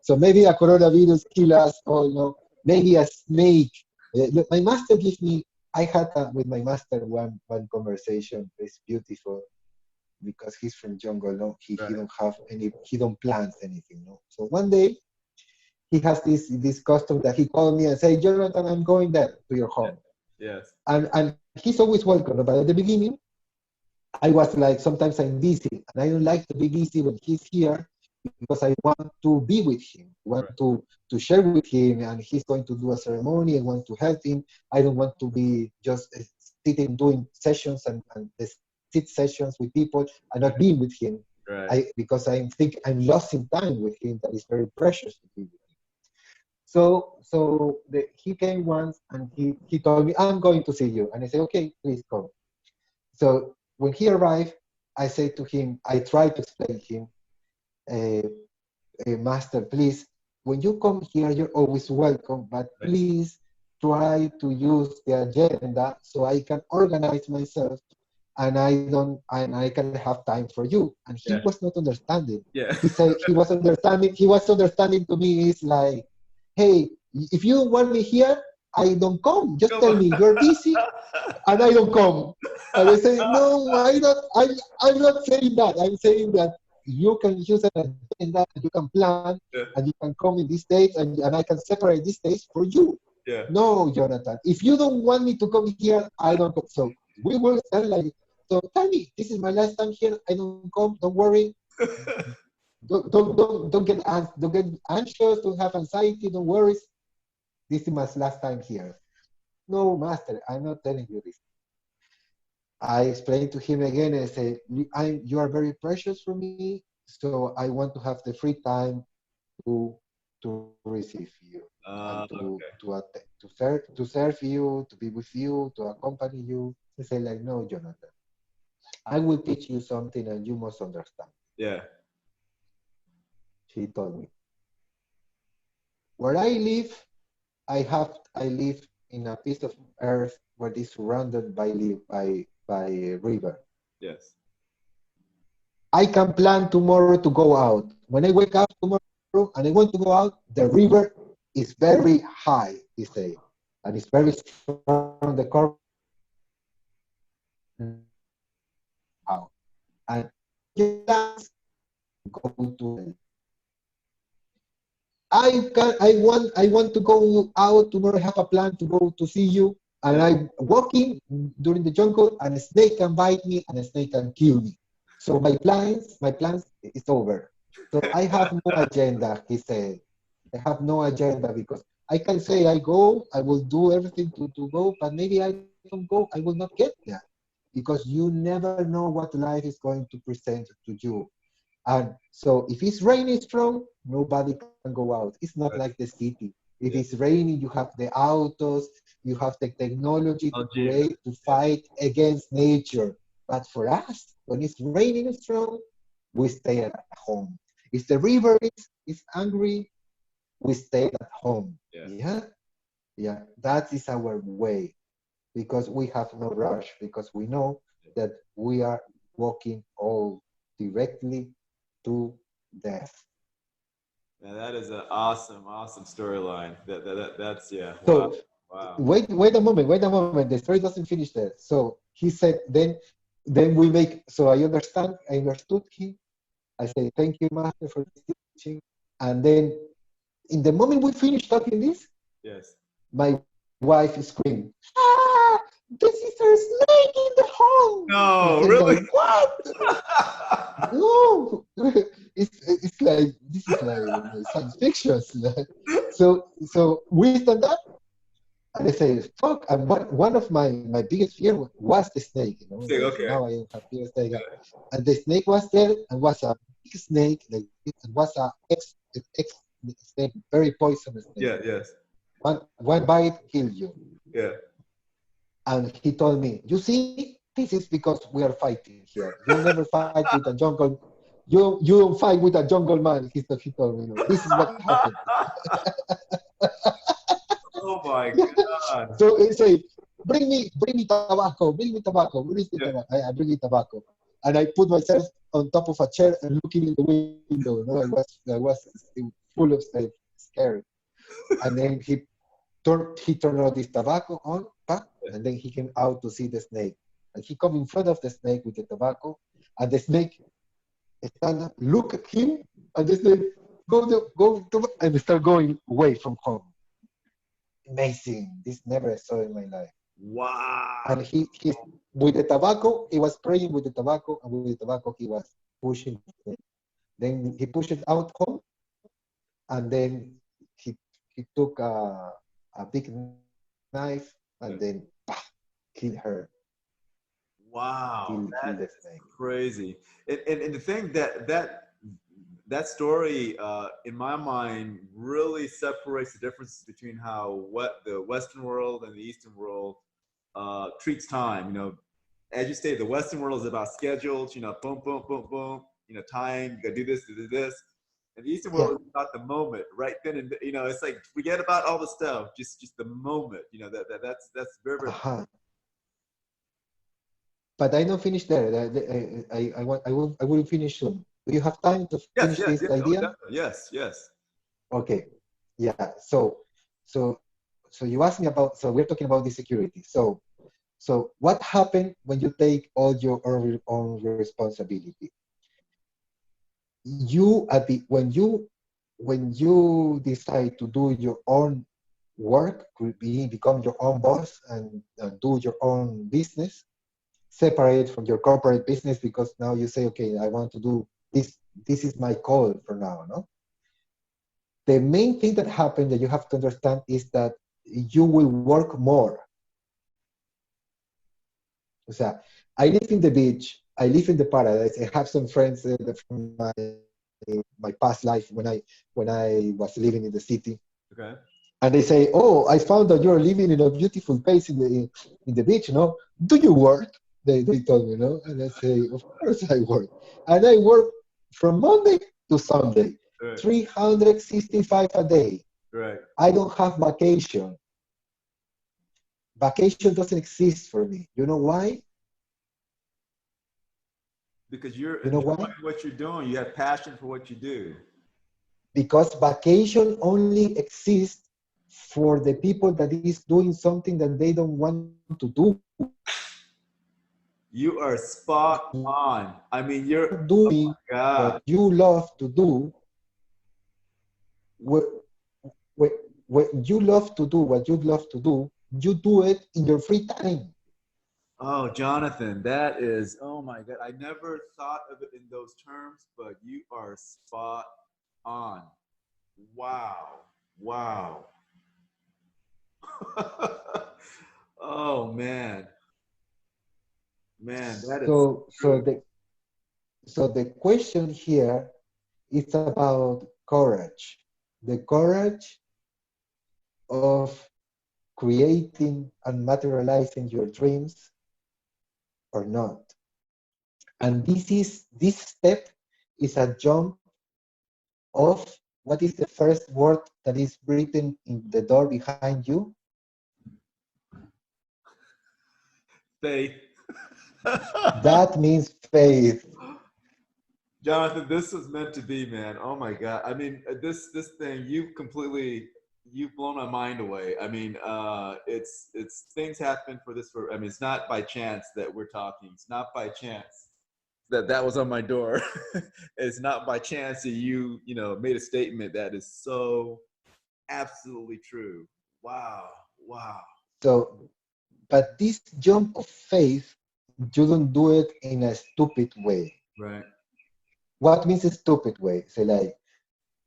B: so maybe a coronavirus kill us. Or maybe a snake. Look, my master gives me. I had with my master one conversation. It's beautiful because he's from jungle. No, he
A: Right.
B: don't have any. He don't plant anything. No. So one day he has this custom that he called me and say, Jonathan, I'm going there to your
A: Yeah.
B: home.
A: Yes.
B: And he's always welcome. But at the beginning, I was like, sometimes I'm busy, and I don't like to be busy when he's here because I want to be with him, want
A: Right.
B: to share with him, and he's going to do a ceremony. I want to help him. I don't want to be just sitting doing sessions and the sit sessions with people and not being with him.
A: Right.
B: Because I'm lost in time with him that is very precious to be with him. So he came once and he told me, I'm going to see you. And I said, okay, please come. So when he arrived, I said to him, I tried to explain to him, uh, Master, please, when you come here, you're always welcome, but
A: Right.
B: please try to use the agenda so I can organize myself and I can have time for you. And he
A: Yeah.
B: was not understanding.
A: Yeah.
B: He was understanding to me is like, hey, if you don't want me here, I don't come. Just
A: Come
B: tell
A: on.
B: me you're busy and I don't come. And I say, no, I'm not saying that. I'm saying that you can use an agenda, you can plan,
A: Yeah.
B: and you can come in these days, and I can separate these days for you.
A: Yeah.
B: No, Jonathan, if you don't want me to come here, I don't come. So we will start like, so tell me, this is my last time here. I don't come. Don't worry. Don't get anxious. Don't have anxiety. Don't worry. This is my last time here. No, master, I'm not telling you this. I explained to him again and I said, you are very precious for me, so I want to have the free time to to receive you and
A: Okay.
B: to serve you, to be with you, to accompany you. He said like, no, Jonathan, I will teach you something and you must understand.
A: Yeah.
B: He told me, where I live, I live in a piece of earth where it's surrounded by a river.
A: Yes.
B: I can plan tomorrow to go out. When I wake up tomorrow and I want to go out, the river is very high, he said, and it's very strong. The current out, and your plans go to. I want to go out tomorrow. I have a plan to go to see you, and
A: Yeah.
B: I'm walking during the jungle, and a snake can bite me, and a snake can kill me. So my plans is over. So I have no agenda, he said. I have no agenda because I can say I go, I will do everything to go, but maybe I don't go, I will not get there because you never know what life is going to present to you. And so if it's raining strong, nobody can go out. It's not like the city. If
A: Yeah.
B: it's raining, you have the autos, you have the technology to
A: Oh, gee.
B: create, to fight against nature. But for us, when it's raining strong, we stay at home. If the river is angry, we stay at home.
A: Yeah.
B: Yeah, yeah, that is our way because we have no rush because we know that we are walking all directly to death.
A: Man, that is an awesome, awesome storyline. That's yeah. Wow.
B: So
A: Wow.
B: wait a moment. The story doesn't finish there. So he said, then we make. So I understood him. I say, thank you, master, for this teaching. And then in the moment we finished talking this,
A: Yes.
B: my wife screamed, "Ah, this is a snake in the home!" I
A: No,
B: say,
A: really?
B: like, what? No, it's like this is like science fiction. So we stand up and I say, "Fuck!" And one of my biggest fear was the snake. You know,
A: Say,
B: like
A: okay.
B: now I don't have fear of snake. And the snake was there and was a big snake, like and was a ex snake, very poisonous snake.
A: Yeah. Yes.
B: One bite kill you.
A: Yeah.
B: And he told me, "You see, this is because we are fighting here. You never fight with a jungle. You don't fight with a jungle man." He told me, "This is what happened."
A: Oh my
B: Yeah.
A: God.
B: So he said, bring me tobacco, where is the
A: Yeah.
B: tobacco? I bring you tobacco. And I put myself on top of a chair and looking in the window. No, I was full of scared. And then he turned out this tobacco on, pa, and then he came out to see the snake. And he come in front of the snake with the tobacco, and the snake stand up, look at him, and the snake and start going away from home. Amazing. This never I saw in my life.
A: Wow.
B: And he's with the tobacco, he was praying with the tobacco, and with the tobacco he was pushing the snake. Then he pushed it out home, and then he he took a big knife and
A: Yeah.
B: then kill her,
A: Wow.
B: kill
A: That
B: the
A: is
B: snake.
A: crazy. And the thing that story, in my mind, really separates the difference between how what the Western world and the Eastern world treats time. You know, as you stated, the Western world is about schedules. You know, boom, boom, boom, boom. You know, time. You gotta do this. And the Eastern
B: Yeah.
A: world is about the moment, right then and you know, it's like forget about all the stuff, just the moment. You know, that's very very.
B: Uh-huh. But I don't finish there. I will finish soon. Do you have time to
A: Yes,
B: finish
A: yes,
B: this
A: yes. Oh,
B: idea?
A: definitely. Yes, yes.
B: Okay. Yeah. So so you asked me about. So we're talking about the security. So what happened when you take all your own responsibility? You at the when you decide to do your own work, become your own boss and do your own business, separate from your corporate business because now you say, okay, I want to do this. This is my call for now. No, the main thing that happened that you have to understand is that you will work more. O sea, I live in the beach. I live in the paradise. I have some friends from my my past life when I was living in the city.
A: Okay.
B: And they say, "Oh, I found that you're living in a beautiful place in the beach. No, do you work?" They told me, no, and I say, "Of course I work, and I work from Monday to Sunday,
A: Right.
B: 365 a day.
A: Right.
B: I don't have vacation. Vacation doesn't exist for me. You know why?
A: Because you're
B: You know
A: enjoying
B: why?
A: what you're doing. You have passion for what you do.
B: Because vacation only exists for the people that is doing something that they don't want to do.
A: You are spot on. I mean, you're, oh
B: Doing
A: my
B: what
A: God.
B: you love to do, when, when you love to do what you love to do, you do it in your free time.
A: Oh, Jonathan, that is, oh my God. I never thought of it in those terms, but you are spot on. Wow. Wow. Oh man. Man, that is
B: So,
A: true.
B: so the question here is about courage. The courage of creating and materializing your dreams or not. And this step is a jump of what is the first word that is written in the door behind you?
A: Faith.
B: That means faith.
A: Jonathan, this was meant to be, man. Oh my God. I mean, this thing, you've blown my mind away. I mean, it's things happen for this. I mean, it's not by chance that we're talking. It's not by chance that that was on my door. It's not by chance that you made a statement that is so absolutely true. Wow. Wow.
B: So, but this jump of faith, you don't do it in a stupid way.
A: Right.
B: What means a stupid way? Say like,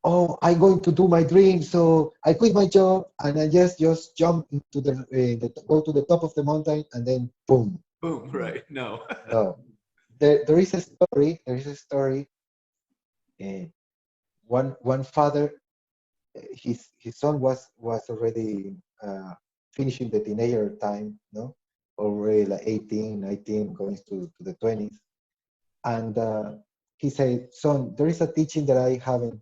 B: oh, I'm going to do my dream, so I quit my job and I just jump into go to the top of the mountain and then boom.
A: Boom.
B: No,
A: Right. No.
B: no. There is a story. There is a story. Uh, one father, his son was already finishing the teenager time, no, already like 18, 19, going to the 20s, and he said, "Son, there is a teaching that I haven't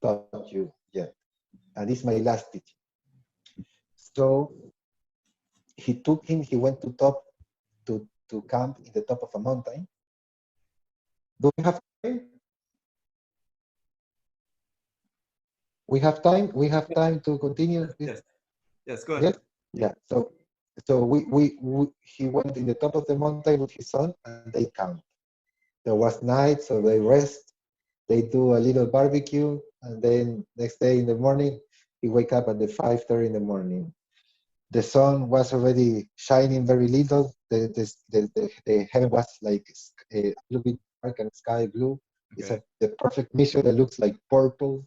B: taught you yet, and this is my last teaching." So he took him. He went to camp in the top of a mountain. Do we have time? We have time. We have time to continue this.
A: Yes. Yes. Go ahead.
B: Yes. Yeah. So he went in the top of the mountain with his son, and they camped. There was night, so they rest. They do a little barbecue, and then next day in the morning, he wake up at the 5:30 in the morning. The sun was already shining very little. The heaven was like a little bit dark and sky blue. It's
A: Okay.
B: the perfect mission that looks like purple.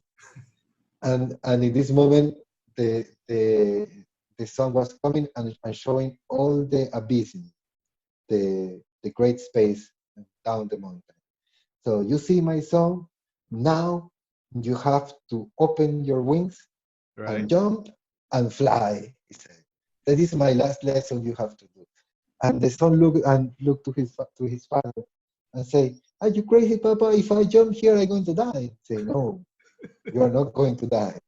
B: And in this moment, the the the sun was coming and showing all the abysm, the great space down the mountain. So you see my son, now you have to open your wings and
A: Right.
B: jump and fly, he said. That is my last lesson you have to do. And the son looked to his father and say, "Are you crazy, Papa? If I jump here, I'm going to die." Say, "No, you are not going to die."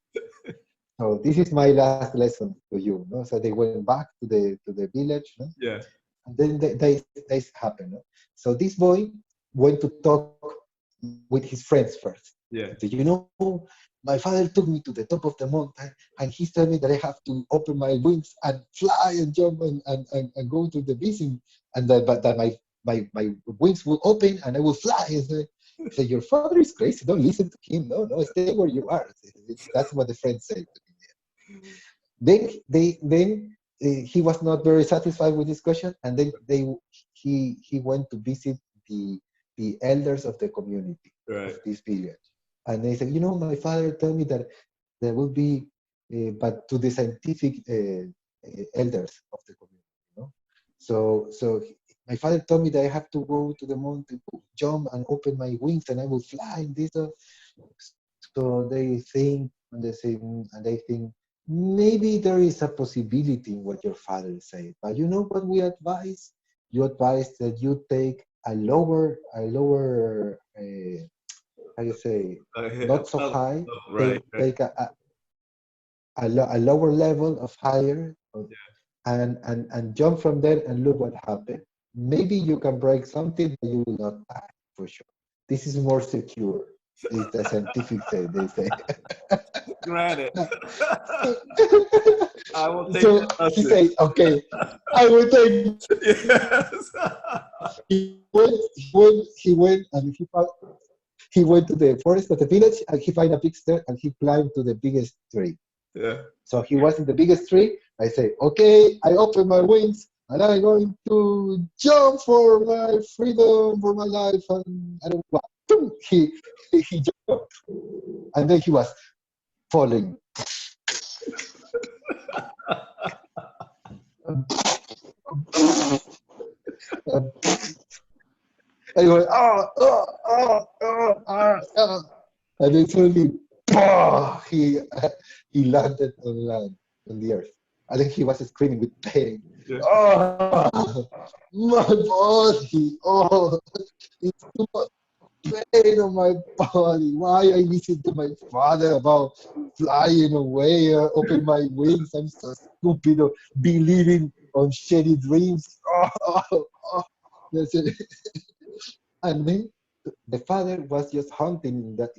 B: So this is my last lesson to you. No? So they went back to the village, no?
A: Yeah.
B: And then they happened. No? So this boy went to talk with his friends first.
A: Yeah.
B: So, my father took me to the top of the mountain and he told me that I have to open my wings and fly and jump and go to the vision, and that my wings will open and I will fly. I said, "Your father is crazy. Don't listen to him. No, no, stay where you are." That's what the friend said to me. Then he was not very satisfied with this question, and then he went to visit the elders of the community of
A: Right.
B: this village, and they said, "My father told me that there will be, but to the scientific elders of the community, you know." So My father told me that I have to go to the mountain to jump and open my wings and I will fly and this. So they think and they think maybe there is a possibility in what your father said. But you know what we advise? You advise that you take how you say, not so high,
A: Right, right.
B: take a lower level of higher and jump from there and look what happened. Maybe you can break something, but you will not die for sure. This is more secure. Is the scientific say they say.
A: Granted. I will take
B: So
A: that
B: he
A: lesson.
B: said, "Okay, I will take."
A: Yes.
B: He went, and he went to the forest of the village, and he found a big stair, and he climbed to the biggest tree.
A: Yeah.
B: So he was in the biggest tree. I say, okay, I open my wings and I'm going to jump for my freedom, for my life, and I don't know what. Boom! He jumped, and then he was falling. And he went, and then suddenly, he landed on land, on the earth. And then he was screaming with pain.
A: Yeah.
B: Oh, my body! Oh, it's too much pain on my body. Why I listen to my father about flying away, open my wings? I'm so stupid of believing on shady dreams. Oh. That's it. And then the father was just hunting in that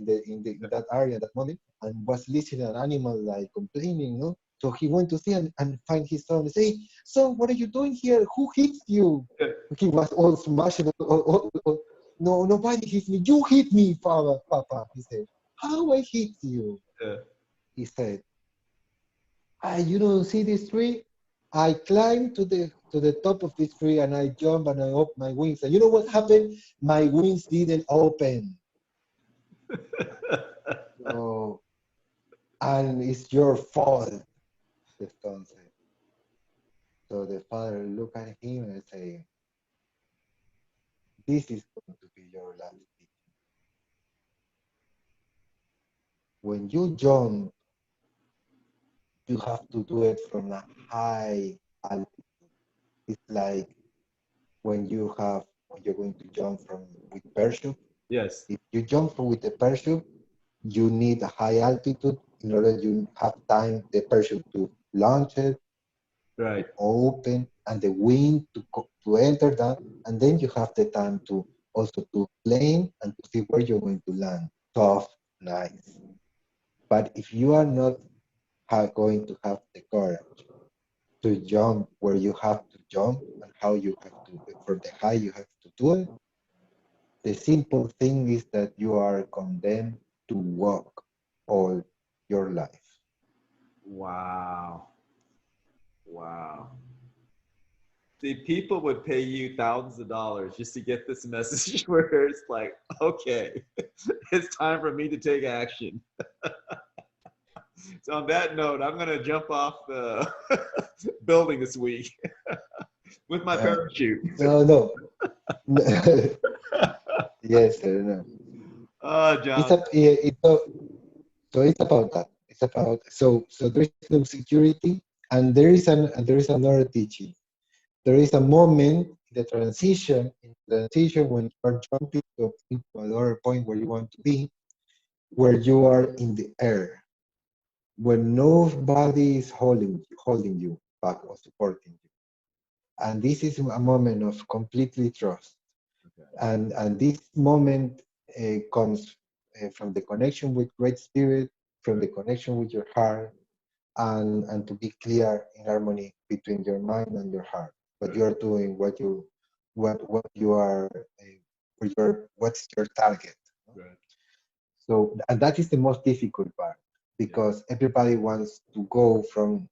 B: area at that moment and was listening an animal like complaining, no? So he went to see and find his son and say, son, what are you doing here? Who hit you? He was all smashed. No, nobody hit me. You hit me, father, papa. He said, how I hit you?
A: Yeah.
B: He said, you don't see this tree? I climbed to the top of this tree and I jumped and I opened my wings. And you know what happened? My wings didn't open. So, and it's your fault, the son said. So the father looked at him and said, this is going to be your last teaching. When you jump, you have to do it from a high altitude. It's like when you're going to jump from with parachute.
A: Yes.
B: If you jump from with the parachute, you need a high altitude in order you have time the parachute to launch it, to
A: Right.
B: open, and the wind to enter that, and then you have the time to also to plane and to see where you're going to land. Soft, nice. But if you are not going to have the courage to jump where you have to jump and how you have to, from the high you have to do it, the simple thing is that you are condemned to walk all your life.
A: Wow. Wow. See, people would pay you thousands of dollars just to get this message where it's like, okay, it's time for me to take action. So on that note, I'm gonna jump off the building this week with my
B: Uh,
A: parachute.
B: no. Yes, sir, no.
A: Oh,
B: It's
A: John.
B: a, it's a, so it's about that. It's about so there is no security, and there is another teaching. There is a moment in the transition when you are jumping into another point where you want to be, where you are in the air, when nobody is holding you back or supporting you. And this is a moment of completely trust.
A: Okay.
B: And this moment comes from the connection with Great Spirit, from the connection with your heart, and to be clear in harmony between your mind and your heart. What you are doing, what you are, what's your target.
A: Right.
B: So, and that is the most difficult part
A: Yeah.
B: because everybody wants to go from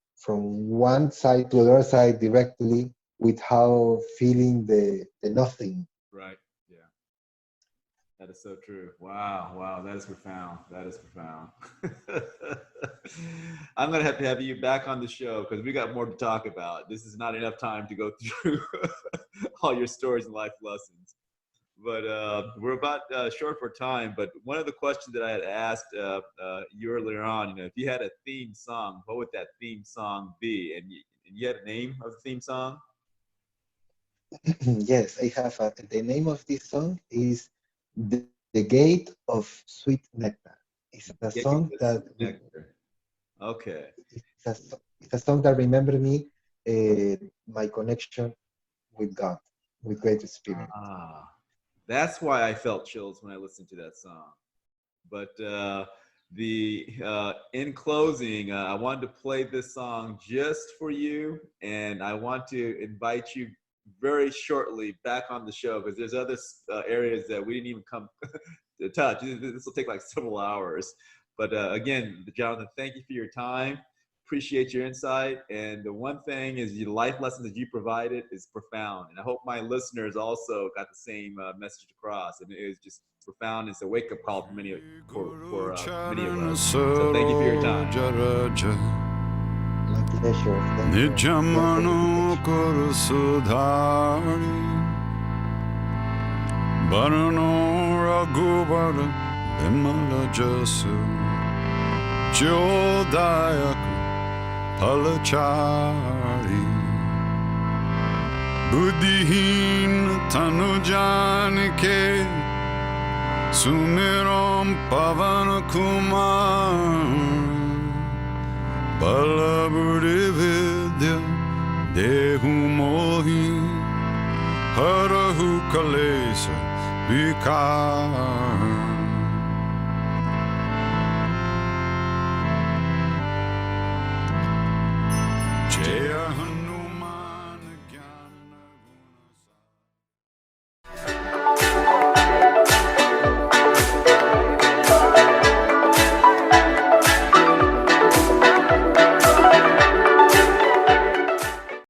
B: one side to the other side directly without feeling the nothing.
A: Right. Yeah. That is so true. Wow, wow, that is profound. That is profound. I'm gonna have to have you back on the show because we got more to talk about. This is not enough time to go through all your stories and life lessons. But we're about short for time. But one of the questions that I had asked you earlier on, if you had a theme song, what would that theme song be? And you had a name of the theme song?
B: Yes, I have the name of this song is The Gate of Sweet Nectar. It's a
A: Gate
B: song
A: of
B: that
A: Sweet Nectar. Okay.
B: it's a song that remember me my connection with God, with Great Spirit.
A: Ah, that's why I felt chills when I listened to that song. But the in closing, I wanted to play this song just for you, and I want to invite you very shortly back on the show because there's other areas that we didn't even come to touch. This will take like several hours. But again, Jonathan, thank you for your time. Appreciate your insight. And the one thing is the life lessons that you provided is profound. And I hope my listeners also got the same message across. And it is just profound. It's a wake-up call for many, for many of us. So thank you for your time.
B: My pleasure. Thank you for the invitation.
C: Barano Ragubara Vimala Jasu Jodayaku Palachari Buddhihin Tanu Janike Sumiram Pavan Kumar Balaburi Vidya Dehu Mohi Harahu Kalesa Vikar